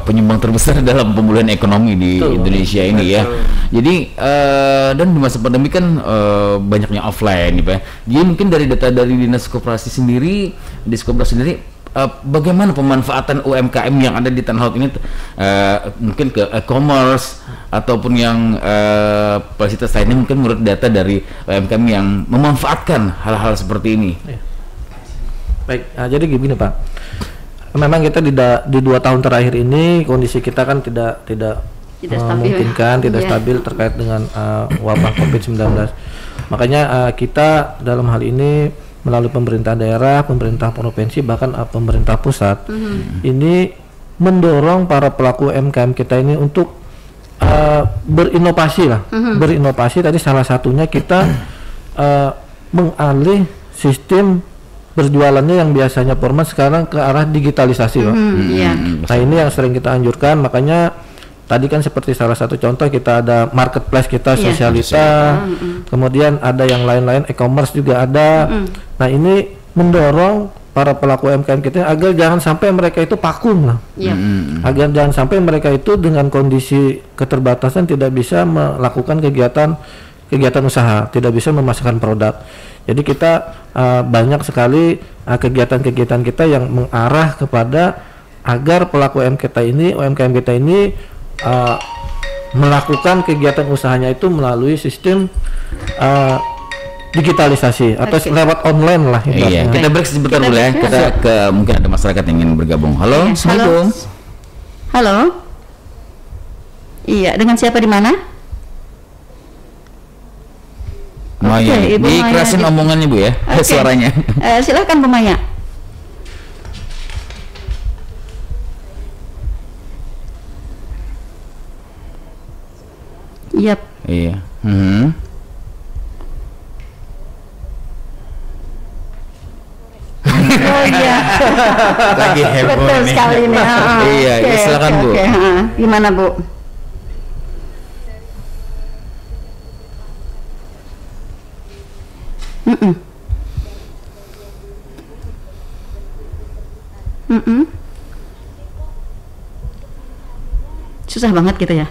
Penyumbang terbesar dalam pemulihan ekonomi di Indonesia ini ya. Jadi dan di masa pandemi kan banyaknya offline nih Pak. Jadi mungkin dari data dari Dinas Koperasi sendiri, bagaimana pemanfaatan UMKM yang ada di Tanah Laut ini mungkin ke e-commerce ataupun yang fasilitas lainnya, mungkin menurut data dari UMKM yang memanfaatkan hal-hal seperti ini. Baik, jadi gini Pak, memang kita di 2 tahun terakhir ini kondisi kita kan tidak memungkinkan, tidak stabil terkait dengan wabah COVID-19. Makanya kita dalam hal ini melalui pemerintah daerah, pemerintah provinsi, bahkan pemerintah pusat ini mendorong para pelaku UMKM kita ini untuk berinovasi lah. Berinovasi tadi salah satunya kita mengalih sistem berjualannya yang biasanya formal sekarang ke arah digitalisasi, Pak. Nah, ini yang sering kita anjurkan, makanya tadi kan seperti salah satu contoh kita ada marketplace kita, Sosialita, kemudian ada yang lain-lain, e-commerce juga ada. Nah, ini mendorong para pelaku UMKM kita agar jangan sampai mereka itu vakum lah. Agar jangan sampai mereka itu dengan kondisi keterbatasan tidak bisa melakukan kegiatan usaha, tidak bisa memasarkan produk. Jadi kita banyak sekali kegiatan-kegiatan kita yang mengarah kepada agar pelaku UMKM kita ini melakukan kegiatan usahanya itu melalui sistem digitalisasi atau lewat online lah. Iya, kita break sebentar dulu ya. Kita ke mungkin ada masyarakat yang ingin bergabung. Halo, Assalamualaikum. Halo. Iya, dengan siapa di mana? Maya, dikerasin omongannya Bu ya, suaranya. Silakan Bu Maya. Yap. Iya. Oh iya. Lagi heboh. Betul nih. sekali nih. Iya, silakan Bu. Gimana Bu? Susah banget gitu ya.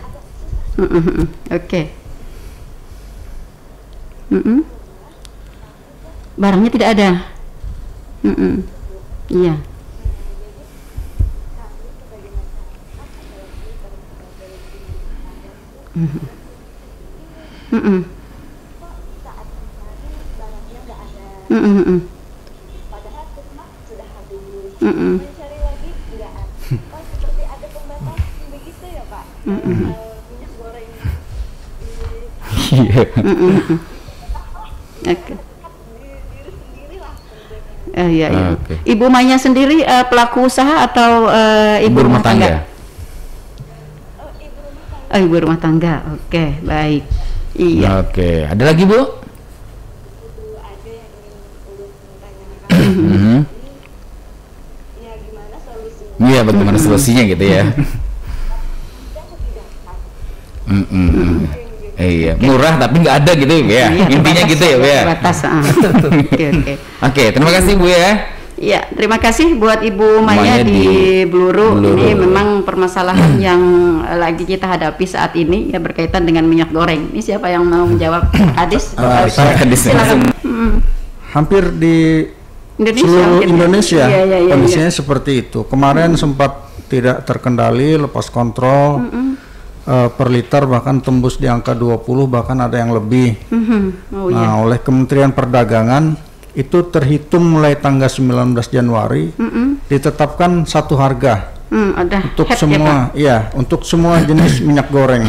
Oke. Barangnya tidak ada. Iya. Padahal Pusmas sudah habis. Mencari lagi tidak ada. Oh, seperti ada pembatas begitu ya Pak. Minyak goreng. Iya. Oke. Diri sendiri lah. Iya. Oke. Ibu Maya sendiri pelaku usaha atau ibu rumah tangga? Oh, ibu rumah tangga. Oke, baik. Iya. Oke, ada lagi Bu? Ada yang ingin ulun tanyakan. Ya gimana solusinya? Iya, bagaimana solusinya gitu ya? Iya, murah tapi nggak ada gitu ya. Iya, Intinya terbatas, gitu ya, Bu ya. terbatas, Oke. Oke, terima kasih Bu ya. Ya, terima kasih buat Ibu Maya Maya di Bluru. Bluru. Ini memang permasalahan yang lagi kita hadapi saat ini ya, berkaitan dengan minyak goreng. Ini siapa yang mau menjawab? Adis? Saya Kadis. Silakan. hampir di Indonesia, seluruh mungkin ya? Indonesia Iya. kondisinya seperti itu. Kemarin sempat tidak terkendali, lepas kontrol, per liter bahkan tembus di angka 20, bahkan ada yang lebih. Oh iya. Nah, oleh Kementerian Perdagangan itu terhitung mulai tanggal 19 Januari ditetapkan satu harga Ada untuk head semua, untuk semua jenis minyak goreng.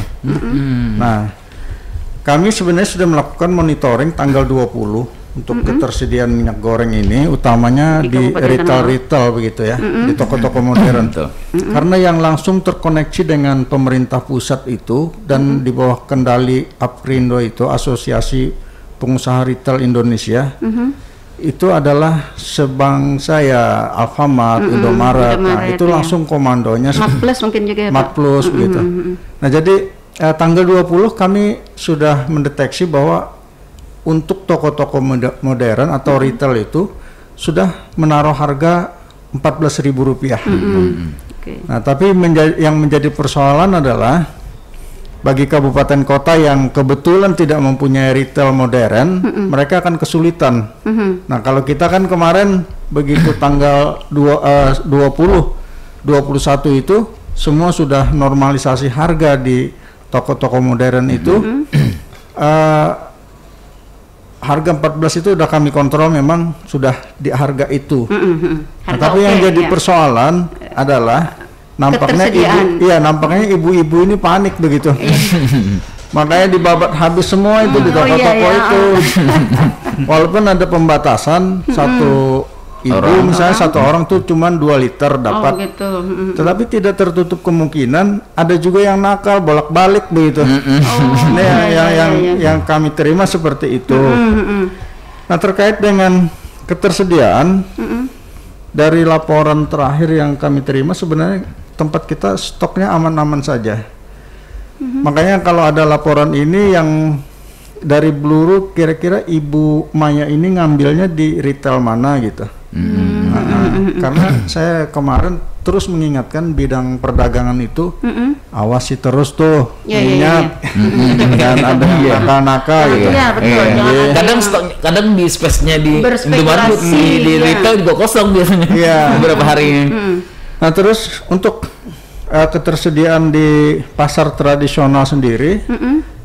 Nah, kami sebenarnya sudah melakukan monitoring tanggal 20 untuk ketersediaan minyak goreng ini, utamanya Di di Kabupaten retail begitu ya, di toko-toko modern. Karena yang langsung terkoneksi dengan pemerintah pusat itu dan di bawah kendali APRindo itu, Asosiasi Pengusaha Retail Indonesia, itu adalah sebangsa ya, Alfamart, Indomaret. Nah, itu ya. langsung komandonya Mat Plus mungkin juga ya, Pak? Mat Plus begitu. Nah, jadi tanggal 20 kami sudah mendeteksi bahwa untuk toko-toko modern atau retail itu sudah menaruh harga Rp14.000. Oke. Nah, tapi yang menjadi persoalan adalah bagi kabupaten kota yang kebetulan tidak mempunyai retail modern, mereka akan kesulitan. Nah, kalau kita kan kemarin begitu tanggal 21 itu semua sudah normalisasi harga di toko-toko modern itu. Harga 14 itu udah kami kontrol, memang sudah di harga itu. Nah, tapi yang jadi persoalan adalah nampaknya nampaknya ibu-ibu ini panik begitu. Makanya dibabat habis semua itu di toko-toko itu. Walaupun ada pembatasan satu ibu misalnya satu orang tuh cuma 2 liter dapat. Gitu. Tetapi tidak tertutup kemungkinan ada juga yang nakal bolak-balik begitu. Yang kami terima seperti itu. Nah, terkait dengan ketersediaan, dari laporan terakhir yang kami terima sebenarnya tempat kita stoknya aman-aman saja. Makanya kalau ada laporan ini yang dari Bluru, kira-kira Ibu Maya ini ngambilnya di retail mana gitu. Karena saya kemarin terus mengingatkan bidang perdagangan itu, awasi terus tuh minyak, dan ada yang nakal-nakal gitu. Iya, betul. Kadang di space-nya di Indomaret, Berspekulasi, di retail juga kosong biasanya. Iya. Beberapa hari. Nah, terus untuk ketersediaan di pasar tradisional sendiri,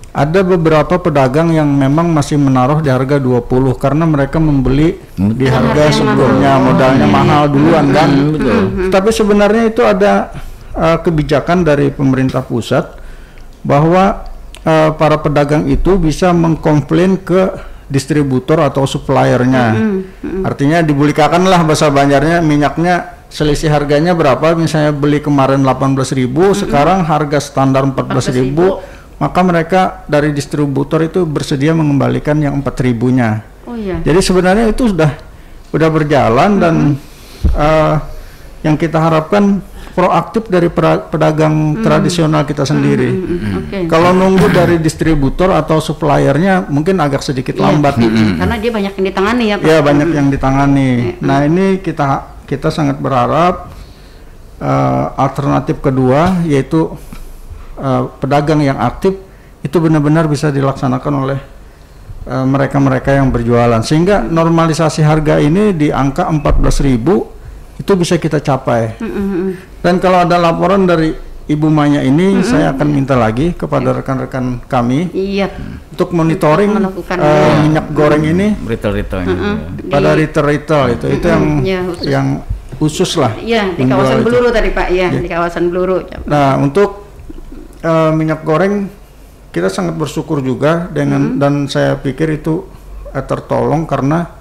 ada beberapa pedagang yang memang masih menaruh di harga 20 karena mereka membeli di harga sebelumnya, modalnya mahal duluan kan. Tapi sebenarnya itu ada kebijakan dari pemerintah pusat bahwa para pedagang itu bisa mengkomplain ke distributor atau suppliernya. Artinya dibulikakanlah bahasa Banjarnya, minyaknya selisih harganya berapa, misalnya beli kemarin 18.000, sekarang harga standar 14.000. Maka mereka dari distributor itu bersedia mengembalikan yang 4.000-nya. Oh iya. Jadi sebenarnya itu sudah berjalan dan yang kita harapkan proaktif dari pedagang tradisional kita sendiri. Kalau nunggu dari distributor atau suppliernya mungkin agak sedikit lambat. Karena dia banyak yang ditangani ya, Pak. Ya, banyak yang ditangani. Nah, ini kita sangat berharap alternatif kedua, yaitu pedagang yang aktif itu benar-benar bisa dilaksanakan oleh mereka-mereka yang berjualan, sehingga normalisasi harga ini di angka 14.000 itu bisa kita capai. Dan kalau ada laporan dari Ibu Maya ini, saya akan minta lagi kepada rekan-rekan kami untuk monitoring minyak goreng ini Retail-retail. pada retail itu yang khusus lah. Iya, di kawasan Bluru tadi, Pak. Iya, di kawasan Bluru. Nah, untuk minyak goreng kita sangat bersyukur juga dengan dan saya pikir itu tertolong karena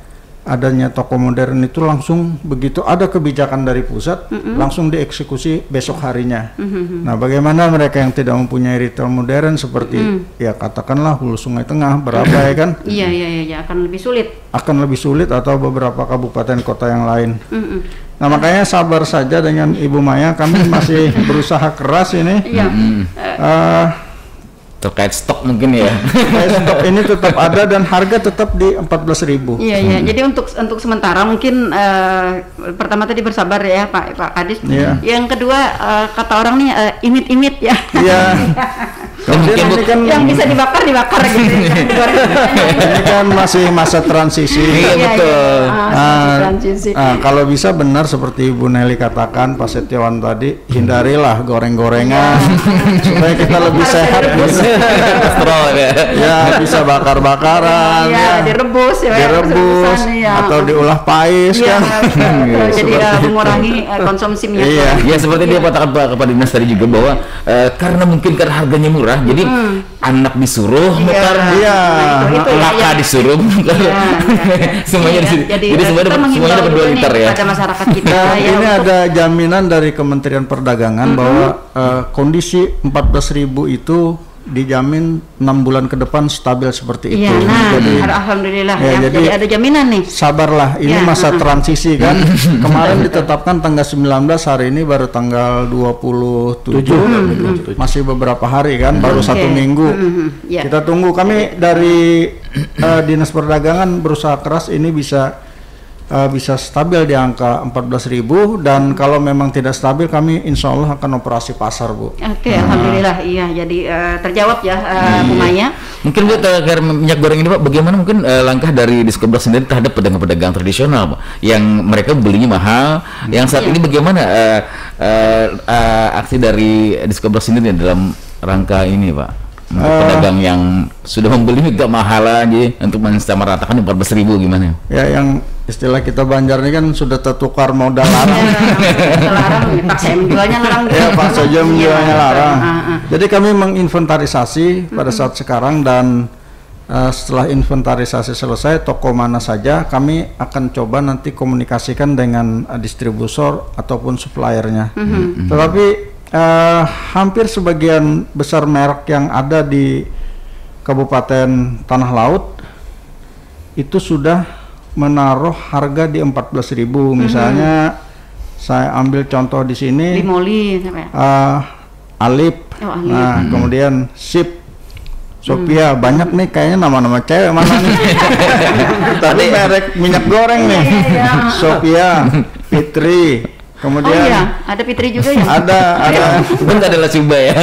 adanya toko modern itu langsung begitu ada kebijakan dari pusat langsung dieksekusi besok harinya. Nah, bagaimana mereka yang tidak mempunyai retail modern seperti ya katakanlah Hulu Sungai Tengah, Barabai kan? Iya, akan lebih sulit. Akan lebih sulit, atau beberapa kabupaten kota yang lain. Nah, makanya sabar saja dengan Ibu Maya, kami masih berusaha keras ini. terkait stok mungkin ya. Stok ini tetap ada dan harga tetap di 14.000. Iya iya. Jadi untuk sementara mungkin pertama tadi bersabar ya Pak Kadis. Iya. Yang kedua kata orang nih imit-imit ya. Iya. Kemudian ini kan yang bisa dibakar gitu. ini kan masih masa transisi. Iya betul. Transisi. Kalau bisa benar seperti Ibu Nelly katakan, Pak Setiawan tadi, hindarilah goreng-gorengan supaya kita lebih sehat. Kolesterol ya. Ya bisa bakar-bakaran, ya direbus atau diolah pais kan. Jadi mengurangi konsumsi minyak. Iya. Ya seperti dia katakan Pak Dinas tadi juga bahwa karena mungkin karena harganya murah, jadi anak disuruh nukar, laka disuruh nukar, semuanya jadi semuanya dapat 2 liter ya. Pada masyarakat kita. Ini ada jaminan dari Kementerian Perdagangan bahwa kondisi 14.000 itu dijamin 6 bulan ke depan stabil seperti itu. Iya, nah, jadi, alhamdulillah ya, ya, jadi ada jaminan nih. Sabarlah, ini masa transisi kan. Kemarin ditetapkan tanggal 19, hari ini baru tanggal 27. Masih beberapa hari kan, baru 1 minggu. Ya. Kita tunggu, kami dari Dinas Perdagangan berusaha keras ini bisa stabil di angka 14.000 dan kalau memang tidak stabil kami insya Allah akan operasi pasar, Bu. Oke, alhamdulillah iya jadi terjawab ya Bu Maya. Mungkin Bu terkait minyak goreng ini Pak, bagaimana mungkin langkah dari Diskobras sendiri terhadap pedagang-pedagang tradisional Pak yang mereka belinya mahal, yang saat ini bagaimana aksi dari Diskobras sendiri dalam rangka ini Pak? Pedagang yang sudah membeli agak mahal aja untuk mensamaratakan 14.000 gimana? Ya yang istilah kita Banjar ini kan sudah tertukar modal larang. Larang, Pak saya menjualnya larang. Ya Pak saja menjualnya larang. Jadi kami menginventarisasi pada saat sekarang dan setelah inventarisasi selesai toko mana saja kami akan coba nanti komunikasikan dengan distributor ataupun suppliernya. Tetapi hampir sebagian besar merek yang ada di Kabupaten Tanah Laut itu sudah menaruh harga di 14.000. Misalnya saya ambil contoh di sini Limoli Alip. Nah, kemudian Sip, Sophia, banyak nih kayaknya nama-nama cewek mana nih. Tapi merek minyak goreng nih. Sophia, Fitri. Kemudian ada Fitri juga ya? Ada Bentar adalah Suba ya.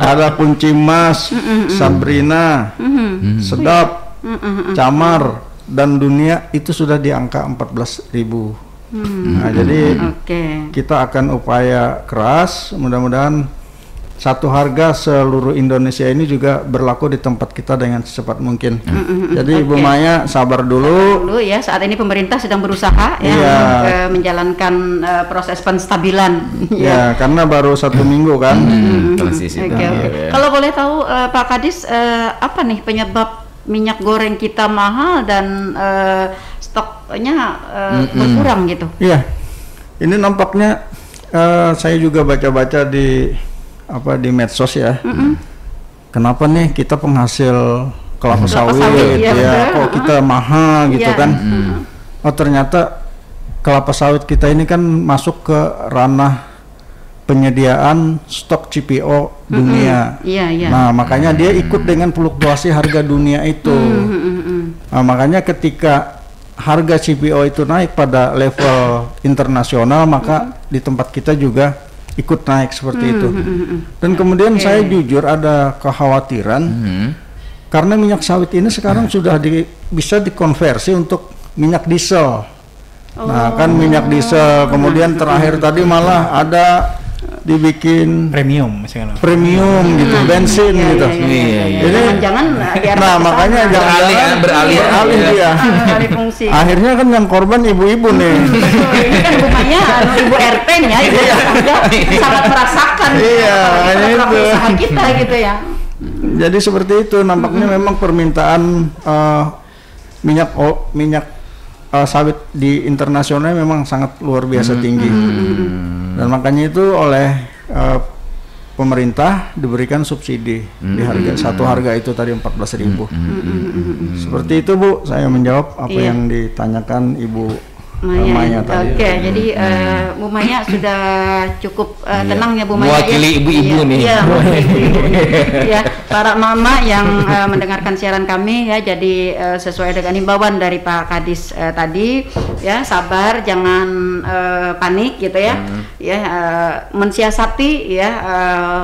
Ada Kunci Mas, Sabrina, Sedap, Camar dan Dunia itu sudah di angka 14.000. Nah, jadi kita akan upaya keras, mudah-mudahan satu harga seluruh Indonesia ini juga berlaku di tempat kita dengan secepat mungkin. Jadi Ibu Maya sabar dulu ya, saat ini pemerintah sedang berusaha untuk menjalankan proses penstabilan. Ya, karena baru 1 minggu kan. Kalau boleh tahu Pak Kadis, apa nih penyebab minyak goreng kita mahal dan stoknya berkurang gitu? Iya, ini nampaknya saya juga baca-baca di medsos ya. Kenapa nih kita penghasil kelapa sawit ya, kok kita mahal gitu kan? Oh ternyata kelapa sawit kita ini kan masuk ke ranah penyediaan stok CPO dunia. Nah makanya dia ikut dengan fluktuasi harga dunia itu. Nah, makanya ketika harga CPO itu naik pada level internasional, maka di tempat kita juga ikut naik seperti itu. Dan kemudian saya jujur ada kekhawatiran karena minyak sawit ini sekarang sudah bisa dikonversi untuk minyak diesel. Nah kan minyak diesel, kemudian terakhir tadi malah ada dibikin premium gitu, bensin gitu. Jadi jangan makanya jangan beralih dia. Akhirnya kan yang korban ibu-ibu nih. Ini kan Bu Maya ibu RT nih ya, ibu sangat merasakan usaha kita gitu ya. Jadi seperti itu nampaknya memang permintaan minyak sawit di internasional memang sangat luar biasa tinggi. Dan makanya itu oleh pemerintah diberikan subsidi di satu harga itu tadi 14.000. Seperti itu Bu, saya menjawab apa yang ditanyakan Ibu Maya tadi. Oke, jadi Bu Maya sudah cukup tenang ya Bu Maya. Mewakili ibu-ibu nih. Iya, mewakili ibu-ibu. Ya, para mama yang mendengarkan siaran kami ya, jadi sesuai dengan himbauan dari Pak Kadis tadi, ya sabar, jangan panik gitu ya. Ya, mensiasati ya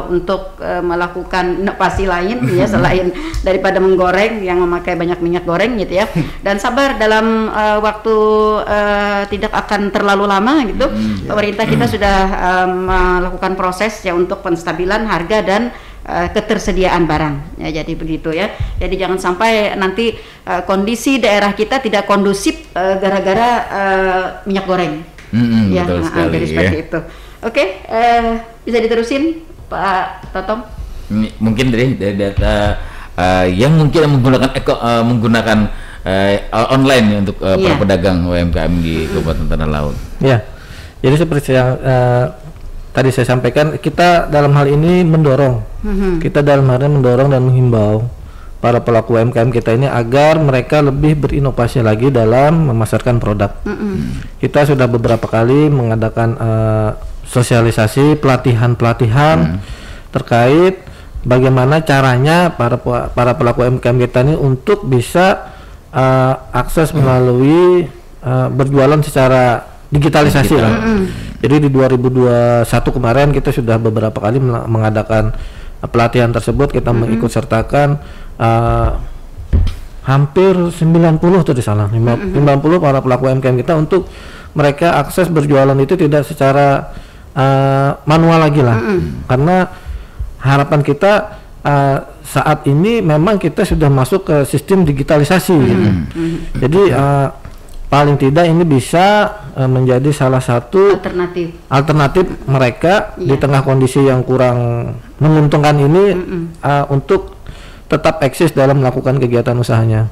untuk melakukan inovasi lain ya selain daripada menggoreng yang memakai banyak minyak goreng gitu ya. Dan sabar dalam waktu tidak akan terlalu lama gitu. Pemerintah kita sudah melakukan proses ya untuk penstabilan harga dan ketersediaan barang ya, jadi begitu ya. Jadi jangan sampai nanti kondisi daerah kita tidak kondusif gara-gara minyak goreng ya. Betul sekali, jadi seperti itu. Oke, bisa diterusin Pak Totom. Mungkin dari data yang mungkin menggunakan online ya untuk para pedagang UMKM di Kabupaten Tanah Laut. Ya, jadi seperti yang tadi saya sampaikan, kita dalam hal ini mendorong, kita dalam hal ini mendorong dan menghimbau para pelaku UMKM kita ini agar mereka lebih berinovasi lagi dalam memasarkan produk. Kita sudah beberapa kali mengadakan sosialisasi, pelatihan terkait bagaimana caranya para pelaku UMKM kita ini untuk bisa akses melalui berjualan secara digitalisasi lah. Jadi di 2021 kemarin kita sudah beberapa kali mengadakan pelatihan tersebut. Kita mengikut sertakan hampir 90 tuh di sana, 50 para pelaku UMKM kita untuk mereka akses berjualan itu tidak secara manual lagi lah. Karena harapan kita saat ini memang kita sudah masuk ke sistem digitalisasi gitu. Jadi paling tidak ini bisa menjadi salah satu alternatif mereka di tengah kondisi yang kurang menguntungkan ini untuk tetap eksis dalam melakukan kegiatan usahanya.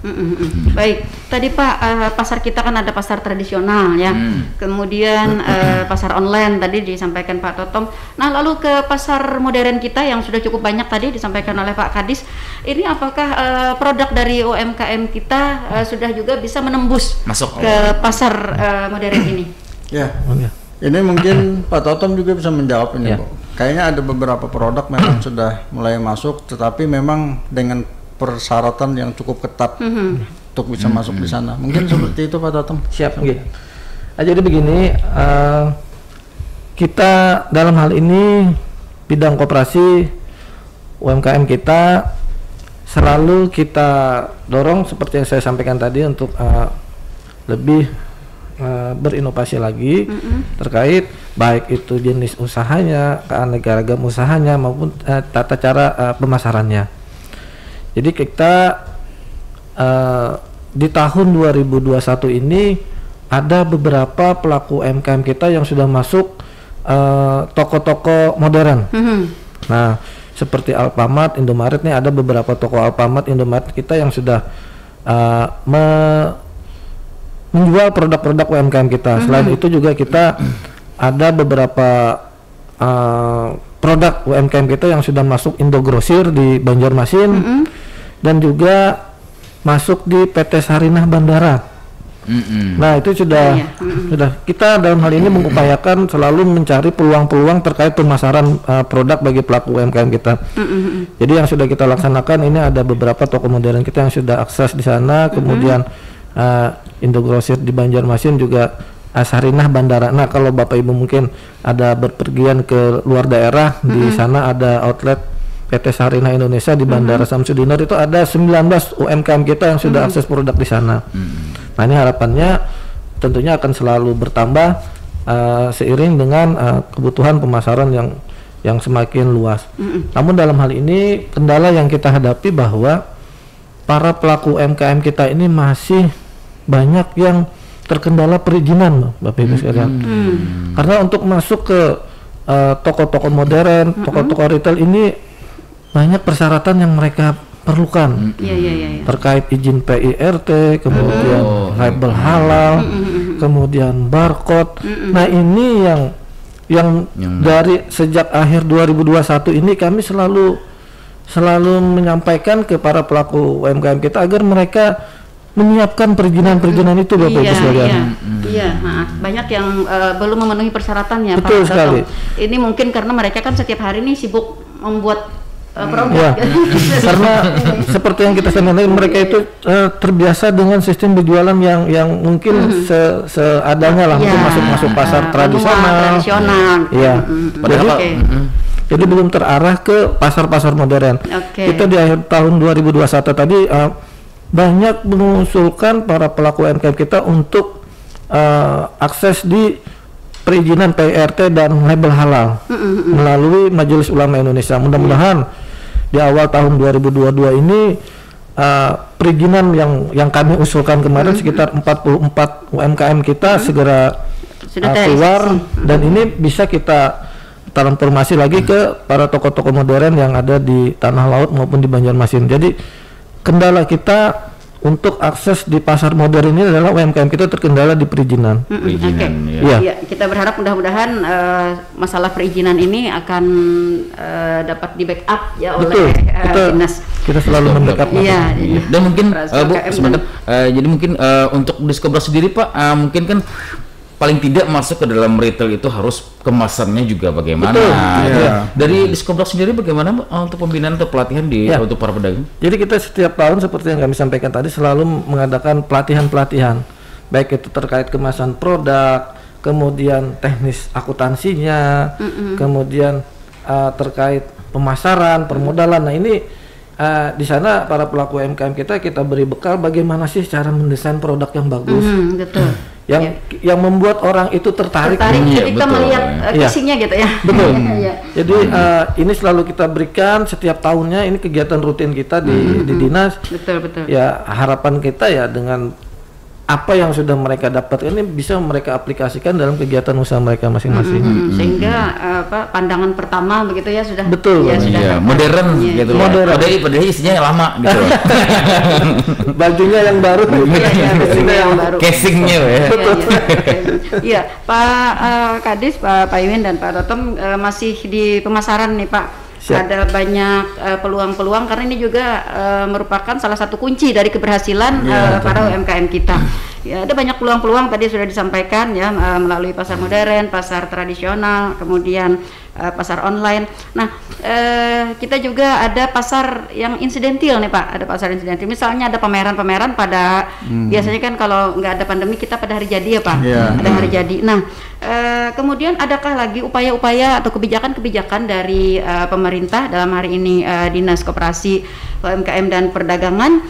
Baik, tadi Pak, pasar kita kan ada pasar tradisional ya, kemudian pasar online tadi disampaikan Pak Totom. Nah, lalu ke pasar modern kita yang sudah cukup banyak tadi disampaikan oleh Pak Kadis, ini apakah produk dari UMKM kita sudah juga bisa menembus masuk ke pasar modern ini? Ya, ini mungkin Pak Totom juga bisa menjawab ini, Bu. Kayaknya ada beberapa produk memang sudah mulai masuk, tetapi memang dengan persyaratan yang cukup ketat untuk bisa masuk di sana. Mungkin seperti itu Pak Totom. Siap. Jadi begini, kita dalam hal ini bidang koperasi UMKM kita selalu kita dorong seperti yang saya sampaikan tadi untuk lebih berinovasi lagi terkait baik itu jenis usahanya, keanekaragam usahanya maupun tata cara pemasarannya. Jadi kita di tahun 2021 ini ada beberapa pelaku UMKM kita yang sudah masuk toko-toko modern. Nah, seperti Alfamart, Indomaret nih, ada beberapa toko Alfamart, Indomaret kita yang sudah menjual produk-produk UMKM kita. Selain itu juga kita ada beberapa produk UMKM kita yang sudah masuk Indogrosir di Banjarmasin dan juga masuk di PT Sarinah Bandara. Nah, itu sudah kita dalam hal ini mengupayakan selalu mencari peluang-peluang terkait pemasaran produk bagi pelaku UMKM kita. Jadi yang sudah kita laksanakan ini ada beberapa toko modern kita yang sudah akses di sana, kemudian Indogrosir di Banjarmasin juga Sarinah Bandara. Nah, kalau Bapak Ibu mungkin ada berpergian ke luar daerah, di sana ada outlet PT Sarinah Indonesia di Bandara Samsudinur, itu ada 19 UMKM kita yang sudah akses produk di sana. Nah, ini harapannya tentunya akan selalu bertambah seiring dengan kebutuhan pemasaran yang semakin luas. Namun dalam hal ini kendala yang kita hadapi bahwa para pelaku UMKM kita ini masih banyak yang terkendala perizinan, Bapak Ibu sekalian. Karena untuk masuk ke toko-toko modern, toko-toko retail ini banyak persyaratan yang mereka perlukan. Terkait izin PIRT, kemudian label halal, kemudian barcode. Nah, ini yang dari sejak akhir 2021 ini kami selalu menyampaikan ke para pelaku UMKM kita agar mereka menyiapkan perizinan itu Bapak Ibu sekalian. Iya, banyak yang belum memenuhi persyaratannya Betul Pak sekali. Toto. Ini mungkin karena mereka kan setiap hari ini sibuk membuat produk. Ya, karena seperti yang kita sampaikan, mereka itu terbiasa dengan sistem berjualan yang mungkin seadanya lah, mungkin masuk pasar tradisional. Iya. Jadi belum terarah ke pasar-pasar modern. Kita di akhir tahun 2021 tadi banyak mengusulkan para pelaku UMKM kita untuk akses di perizinan PRT dan label halal melalui Majelis Ulama Indonesia. Mudah-mudahan di awal tahun 2022 ini perizinan yang kami usulkan kemarin sekitar 44 UMKM kita segera keluar, dan ini bisa kita transformasi lagi ke para toko-toko modern yang ada di Tanah Laut maupun di Banjarmasin. Jadi kendala kita untuk akses di pasar modern ini adalah UMKM kita terkendala di perizinan. Ya, kita berharap mudah-mudahan masalah perizinan ini akan dapat di backup ya oleh dinas. Kita selalu mendekap. Iya. Dan mungkin Bu sebentar, jadi mungkin untuk Diskobra sendiri Pak, mungkin kan paling tidak masuk ke dalam retail itu harus kemasannya juga bagaimana. Dari Diskobra sendiri bagaimana untuk pembinaan atau pelatihan untuk para pedagang? Jadi kita setiap tahun seperti yang kami sampaikan tadi selalu mengadakan pelatihan-pelatihan, baik itu terkait kemasan produk, kemudian teknis akuntansinya, kemudian terkait pemasaran, permodalan. Nah ini di sana para pelaku UMKM kita beri bekal bagaimana sih cara mendesain produk yang bagus. Betul. Yang membuat orang itu tertarik ketika melihat casingnya gitu ya. Betul. Jadi ini selalu kita berikan setiap tahunnya, ini kegiatan rutin kita di dinas. Betul. Ya harapan kita ya dengan apa yang sudah mereka dapatkan ini bisa mereka aplikasikan dalam kegiatan usaha mereka masing-masing. Sehingga pandangan pertama begitu ya sudah. Betul. Ya, sudah modern gitu. Padahal isinya lama gitu. Bajunya yang baru. Bajunya yang baru. Casingnya ya. Iya, Pak Kadis, Pak Iwin dan Pak Totom masih di pemasaran nih Pak. Ada banyak peluang-peluang karena ini juga merupakan salah satu kunci dari keberhasilan para UMKM kita. Ya, ada banyak peluang-peluang tadi sudah disampaikan ya melalui pasar modern, pasar tradisional, kemudian pasar online. Nah, kita juga ada pasar yang insidentil nih Pak. Ada pasar insidentil. Misalnya ada pameran-pameran pada biasanya kan kalau nggak ada pandemi kita pada hari jadi ya Pak. Ada hari jadi. Nah, kemudian adakah lagi upaya-upaya atau kebijakan-kebijakan dari pemerintah dalam hari ini Dinas Koperasi UMKM dan Perdagangan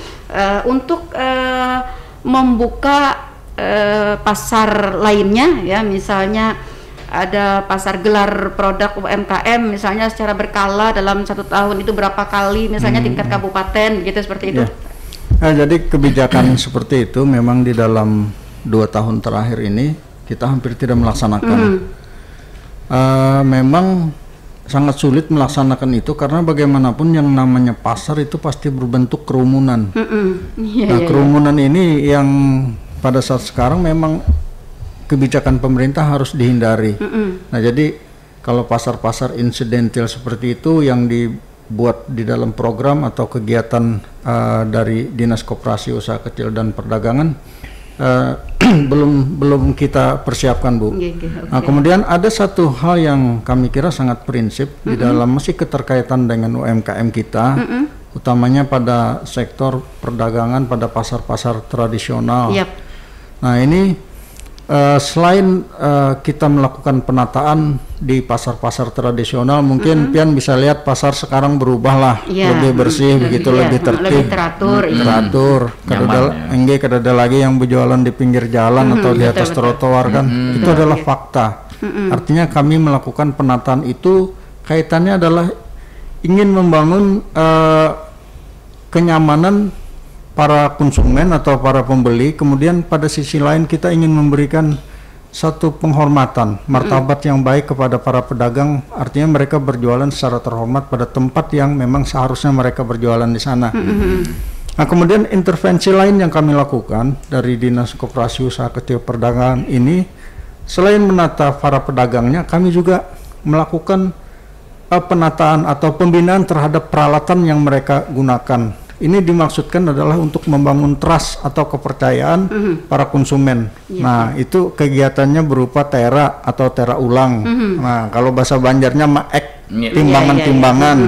untuk membuka pasar lainnya ya, misalnya ada pasar gelar produk UMKM misalnya secara berkala dalam 1 tahun itu berapa kali misalnya tingkat kabupaten gitu seperti itu. Nah, jadi kebijakan seperti itu memang di dalam 2 tahun terakhir ini kita hampir tidak melaksanakan. Memang sangat sulit melaksanakan itu karena bagaimanapun yang namanya pasar itu pasti berbentuk kerumunan. Kerumunan ini yang pada saat sekarang memang kebijakan pemerintah harus dihindari. Nah, jadi kalau pasar-pasar insidental seperti itu yang dibuat di dalam program atau kegiatan dari Dinas Koperasi Usaha Kecil dan Perdagangan belum kita persiapkan, Bu. Nah, kemudian ada satu hal yang kami kira sangat prinsip di dalam masih keterkaitan dengan UMKM kita, utamanya pada sektor perdagangan pada pasar-pasar tradisional. Nah, ini selain kita melakukan penataan di pasar-pasar tradisional, mungkin Pian bisa lihat pasar sekarang berubah lah, lebih bersih begitu, lebih tertib, teratur. Kada ada lagi yang berjualan di pinggir jalan atau di atas trotoar kan, itu adalah fakta. Artinya kami melakukan penataan itu kaitannya adalah ingin membangun kenyamanan para konsumen atau para pembeli, kemudian pada sisi lain kita ingin memberikan satu penghormatan, martabat yang baik kepada para pedagang, artinya mereka berjualan secara terhormat pada tempat yang memang seharusnya mereka berjualan di sana. Nah, kemudian intervensi lain yang kami lakukan dari Dinas Koperasi Usaha Kecil Perdagangan ini, selain menata para pedagangnya, kami juga melakukan penataan atau pembinaan terhadap peralatan yang mereka gunakan. ini dimaksudkan adalah untuk membangun trust atau kepercayaan para konsumen. Nah, itu kegiatannya berupa tera atau tera ulang. Nah, kalau bahasa Banjarnya maek, timbangan-timbangan.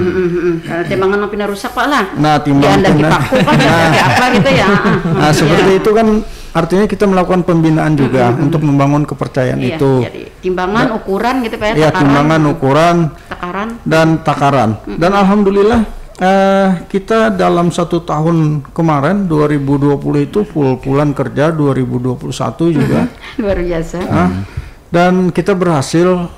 Timbangan opini rusak Pak lah. Nah, timbangan apa gitu ya. Nah, seperti itu kan artinya kita melakukan pembinaan juga untuk membangun kepercayaan itu. Jadi timbangan, ukuran gitu Pak ya. Iya, timbangan, ukuran, takaran. Dan alhamdulillah kita dalam 1 tahun kemarin 2020 itu full bulan kerja 2021 juga. Luar biasa. Dan kita berhasil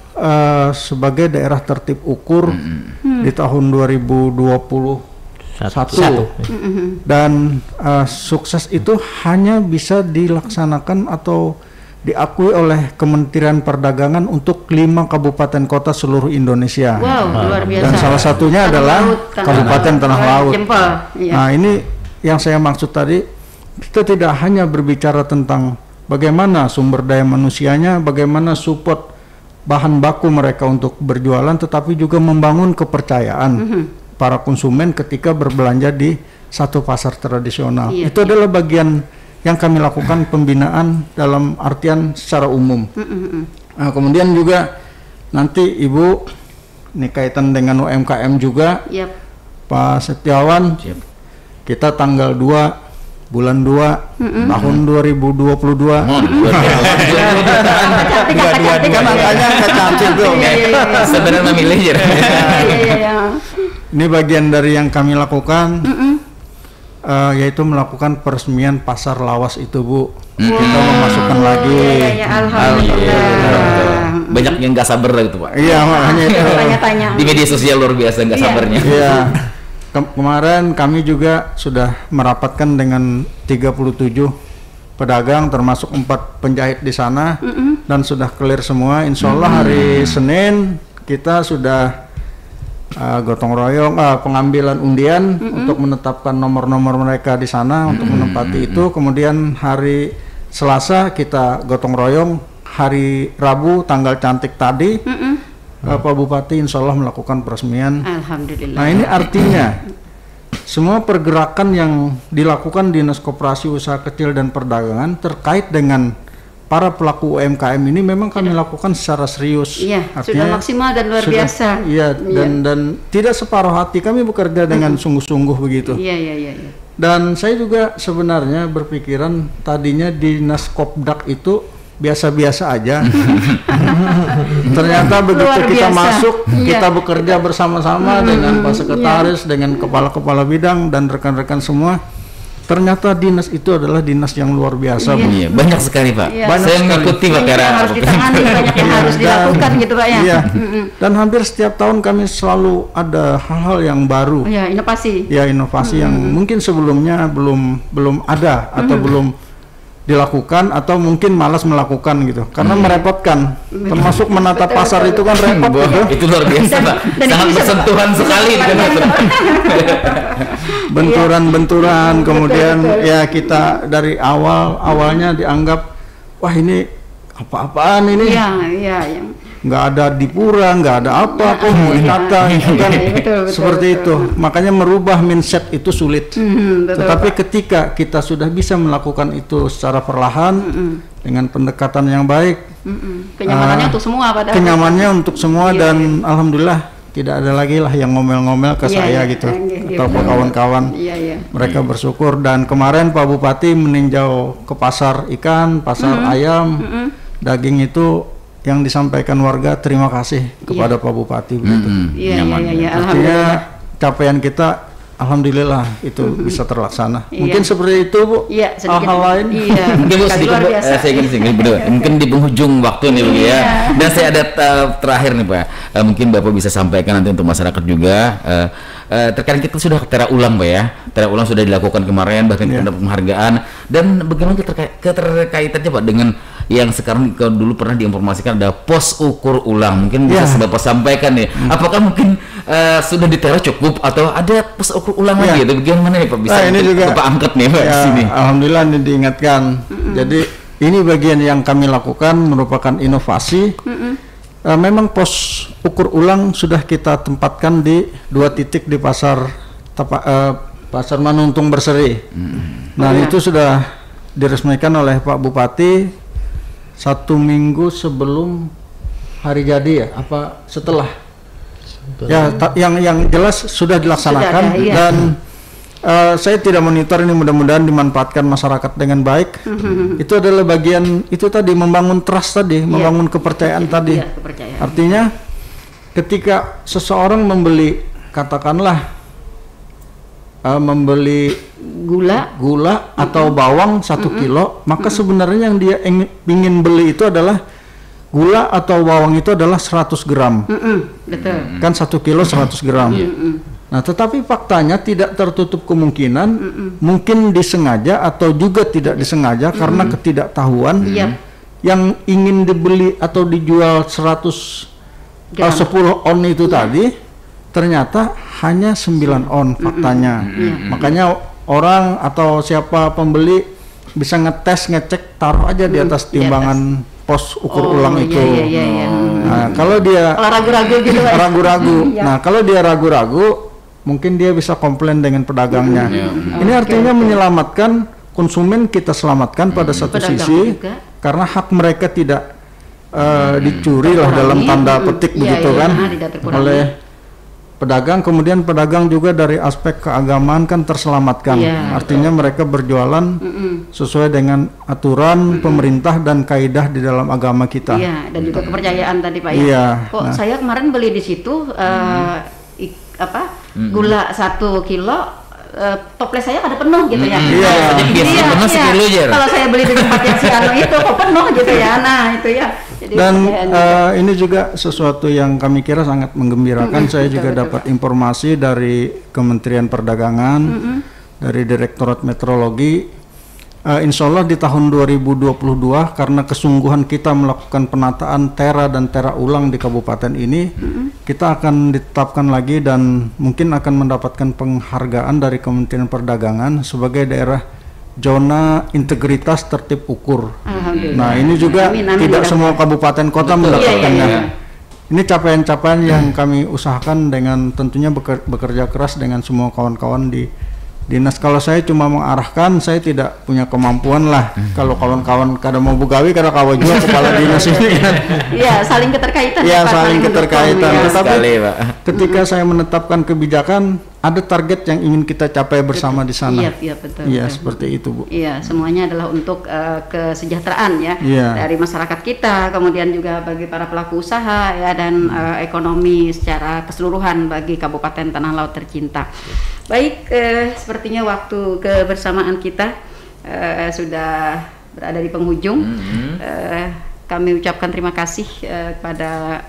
sebagai daerah tertib ukur di tahun 2021. Dan sukses itu hanya bisa dilaksanakan atau diakui oleh Kementerian Perdagangan untuk 5 kabupaten kota seluruh Indonesia. Wow, luar biasa. Dan salah satunya adalah Kabupaten Tanah Laut. Nah, ini yang saya maksud tadi, kita tidak hanya berbicara tentang bagaimana sumber daya manusianya, bagaimana support bahan baku mereka untuk berjualan, tetapi juga membangun kepercayaan para konsumen ketika berbelanja di satu pasar tradisional. Itu adalah bagian yang kami lakukan pembinaan dalam artian secara umum. Nah, kemudian juga nanti Ibu, ini kaitan dengan UMKM juga, Pak Setiawan, kita tanggal 2 bulan 2 tahun 2022. Makanya cantik tuh. Sebenarnya milih ya. Ini bagian dari yang kami lakukan. Yaitu melakukan peresmian pasar lawas itu Bu. Kita memasukkan lagi. Alhamdulillah. Banyak yang nggak sabar lah itu Pak. Iya, makanya itu. Tanya-tanya. Di media sosial luar biasa nggak sabarnya. Iya. Kemarin kami juga sudah merapatkan dengan 37 pedagang termasuk 4 penjahit di sana dan sudah clear semua. Insya Allah hari Senin kita sudah gotong royong pengambilan undian untuk menetapkan nomor-nomor mereka di sana untuk menempati itu. Kemudian hari Selasa kita gotong royong, hari Rabu tanggal cantik tadi Pak Bupati insya Allah melakukan peresmian. Alhamdulillah. Nah, ini artinya semua pergerakan yang dilakukan Dinas Koperasi Usaha Kecil dan Perdagangan terkait dengan para pelaku UMKM ini memang kami lakukan secara serius. Iya, sudah maksimal dan luar biasa. Iya, dan tidak separuh hati, kami bekerja dengan sungguh-sungguh begitu. Iya. Dan saya juga sebenarnya berpikiran tadinya Dinas Kopdak itu biasa-biasa aja. Ternyata begitu kita masuk, kita bekerja bersama-sama dengan Pak Sekretaris, dengan kepala-kepala bidang dan rekan-rekan semua. Ternyata dinas itu adalah dinas yang luar biasa. Iya, banyak sekali Pak. Banyak saya mengikuti Pak Banyak yang harus ditangani, banyak yang harus dilakukan gitu Pak ya. Iya. Dan hampir setiap tahun kami selalu ada hal-hal yang baru. Iya, inovasi. Ya, inovasi yang mungkin sebelumnya belum ada atau belum dilakukan atau mungkin malas melakukan gitu karena merepotkan, termasuk menata pasar itu kan repot gitu. Itu luar biasa Pak, sangat bersentuhan sekali benturan kemudian ya kita dari awalnya dianggap wah ini apa-apaan ini, yang nggak ada dipura, nggak ada apa kok mau ditata kan seperti itu. Makanya merubah mindset itu sulit. Tetapi ketika kita sudah bisa melakukan itu secara perlahan dengan pendekatan yang baik, kenyamanannya untuk semua padahal. Kenyamanannya untuk semua dan alhamdulillah tidak ada lagi lah yang ngomel-ngomel ke saya gitu atau ke kawan-kawan. Mereka bersyukur dan kemarin Pak Bupati meninjau ke pasar ikan, pasar ayam, daging itu yang disampaikan warga terima kasih kepada Pak Bupati begitu. Artinya capaian kita alhamdulillah itu bisa terlaksana. Mungkin seperti itu Bu. Hal-hal lain. Mungkin Bu sedikit saya ingin mungkin di penghujung waktu nih Bu ya. Dan saya ada terakhir nih Pak. Mungkin Bapak bisa sampaikan nanti untuk masyarakat juga. Terkadang kita sudah tera ulang Pak ya. Tera ulang sudah dilakukan kemarin bahkan kita dapat penghargaan dan bagaimana keterkaitannya Pak dengan yang sekarang dulu pernah diinformasikan ada pos ukur ulang. Mungkin bisa Bapak sampaikan nih. Apakah mungkin sudah ditera cukup atau ada pos ukur ulang lagi itu bagaimana nih Pak bisa ini juga Bapak angkat nih Pak di sini. Alhamdulillah ini diingatkan. Jadi ini bagian yang kami lakukan merupakan inovasi. Memang pos ukur ulang sudah kita tempatkan di 2 titik di pasar Pasar Manuntung Berseri. Nah, itu sudah diresmikan oleh Pak Bupati 1 minggu sebelum hari jadi ya, apa setelah? Ya, yang jelas sudah dilaksanakan. Sudah ada, iya. Dan saya tidak monitor ini, mudah-mudahan dimanfaatkan masyarakat dengan baik. Itu adalah bagian itu tadi, membangun trust tadi, membangun kepercayaan tadi. Iya, kepercayaan. Artinya ketika seseorang membeli, katakanlah membeli gula atau bawang 1 kilo, maka sebenarnya yang dia ingin beli itu adalah gula atau bawang itu adalah 100 gram. Betul. Kan 1 kilo 100 gram. Nah, tetapi faktanya tidak tertutup kemungkinan mungkin disengaja atau juga tidak disengaja karena ketidaktahuan yang ingin dibeli atau dijual 10 on itu tadi ternyata hanya 9 on faktanya. Makanya orang atau siapa pembeli bisa ngetes, ngecek, taruh aja di atas timbangan pos ukur ulang itu. Nah, kalau dia ragu-ragu gitu, ragu-ragu. Nah, kalau dia ragu-ragu, mungkin dia bisa komplain dengan pedagangnya. Ini artinya menyelamatkan konsumen, kita selamatkan pada satu sisi juga, karena hak mereka tidak dicuri lah dalam tanda petik begitu kan oleh pedagang. Kemudian pedagang juga dari aspek keagamaan kan terselamatkan. Artinya mereka berjualan sesuai dengan aturan pemerintah dan kaidah di dalam agama kita. Iya, dan juga kepercayaan tadi Pak ya. Iya. Kok saya kemarin beli di situ gula 1 kilo, toples saya ada penuh gitu ya. Penuh 10 aja. Kalau saya beli di tempat yang si anu itu kok penuh gitu ya. Nah, itu ya. Jadi dan ini juga sesuatu yang kami kira sangat menggembirakan. Saya juga dapat informasi dari Kementerian Perdagangan, dari Direktorat Metrologi. Insya Allah di tahun 2022 karena kesungguhan kita melakukan penataan tera dan tera ulang di kabupaten ini, kita akan ditetapkan lagi dan mungkin akan mendapatkan penghargaan dari Kementerian Perdagangan sebagai daerah zona integritas tertib ukur. Nah, ini juga tidak semua kabupaten kota mendapatkannya. Ini capaian-capaian yang kami usahakan dengan tentunya bekerja keras dengan semua kawan-kawan di dinas. Kalau saya cuma mengarahkan, saya tidak punya kemampuan lah. Kalau kawan-kawan kada mau begawi, kada kawan juga kepala dinas ini kan. Iya, saling keterkaitan. Iya, saling keterkaitan. Tetapi ketika saya menetapkan kebijakan, ada target yang ingin kita capai bersama di sana. Iya, betul. Iya, seperti itu, Bu. Iya, semuanya adalah untuk kesejahteraan ya dari masyarakat kita, kemudian juga bagi para pelaku usaha ya, dan ekonomi secara keseluruhan bagi Kabupaten Tanah Laut tercinta. Baik, sepertinya waktu kebersamaan kita sudah berada di penghujung. Kami ucapkan terima kasih kepada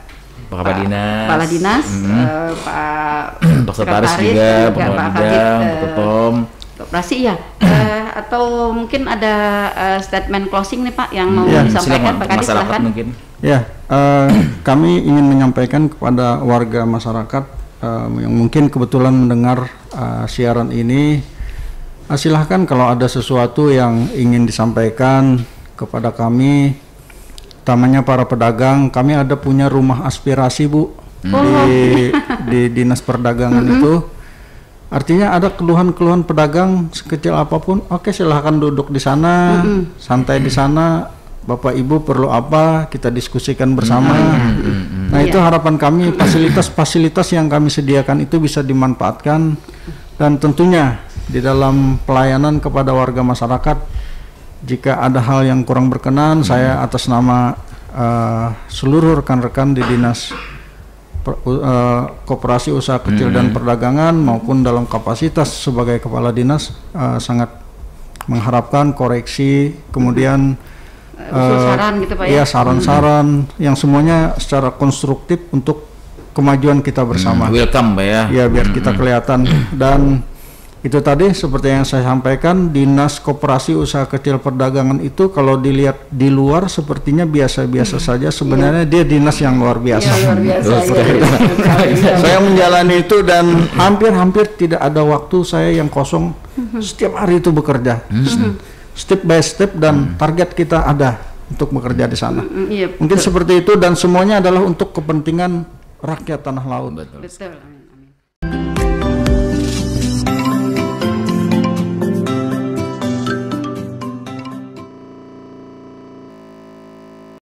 Kepala Dinas, Pak Sekretaris juga, Pak Kabid Ketom Koperasi ya. Atau mungkin ada statement closing nih Pak yang mau disampaikan, Pak Kadis, silahkan. Mungkin. Ya, kami ingin menyampaikan kepada warga masyarakat yang mungkin kebetulan mendengar siaran ini, silahkan kalau ada sesuatu yang ingin disampaikan kepada kami, utamanya para pedagang. Kami ada punya rumah aspirasi, Bu, di Dinas Perdagangan itu. Artinya ada keluhan-keluhan pedagang sekecil apapun, oke, silahkan duduk di sana, santai di sana. Bapak Ibu perlu apa, kita diskusikan bersama. Nah, itu harapan kami, fasilitas-fasilitas yang kami sediakan itu bisa dimanfaatkan, dan tentunya di dalam pelayanan kepada warga masyarakat, jika ada hal yang kurang berkenan, saya atas nama seluruh rekan-rekan di Dinas Koperasi Usaha Kecil dan Perdagangan maupun dalam kapasitas sebagai kepala dinas, sangat mengharapkan koreksi, kemudian saran gitu Pak ya. Saran-saran yang semuanya secara konstruktif untuk kemajuan kita bersama. Welcome Pak ya. Ya, biar kita kelihatan. Dan itu tadi seperti yang saya sampaikan, Dinas Koperasi Usaha Kecil Perdagangan itu kalau dilihat di luar sepertinya biasa-biasa saja, sebenarnya dia dinas yang luar biasa. Luar biasa. Saya menjalani itu dan hampir tidak ada waktu saya yang kosong. Setiap hari itu bekerja. Step by step, dan target kita ada untuk bekerja di sana. Mungkin seperti itu, dan semuanya adalah untuk kepentingan rakyat Tanah Laut. Betul.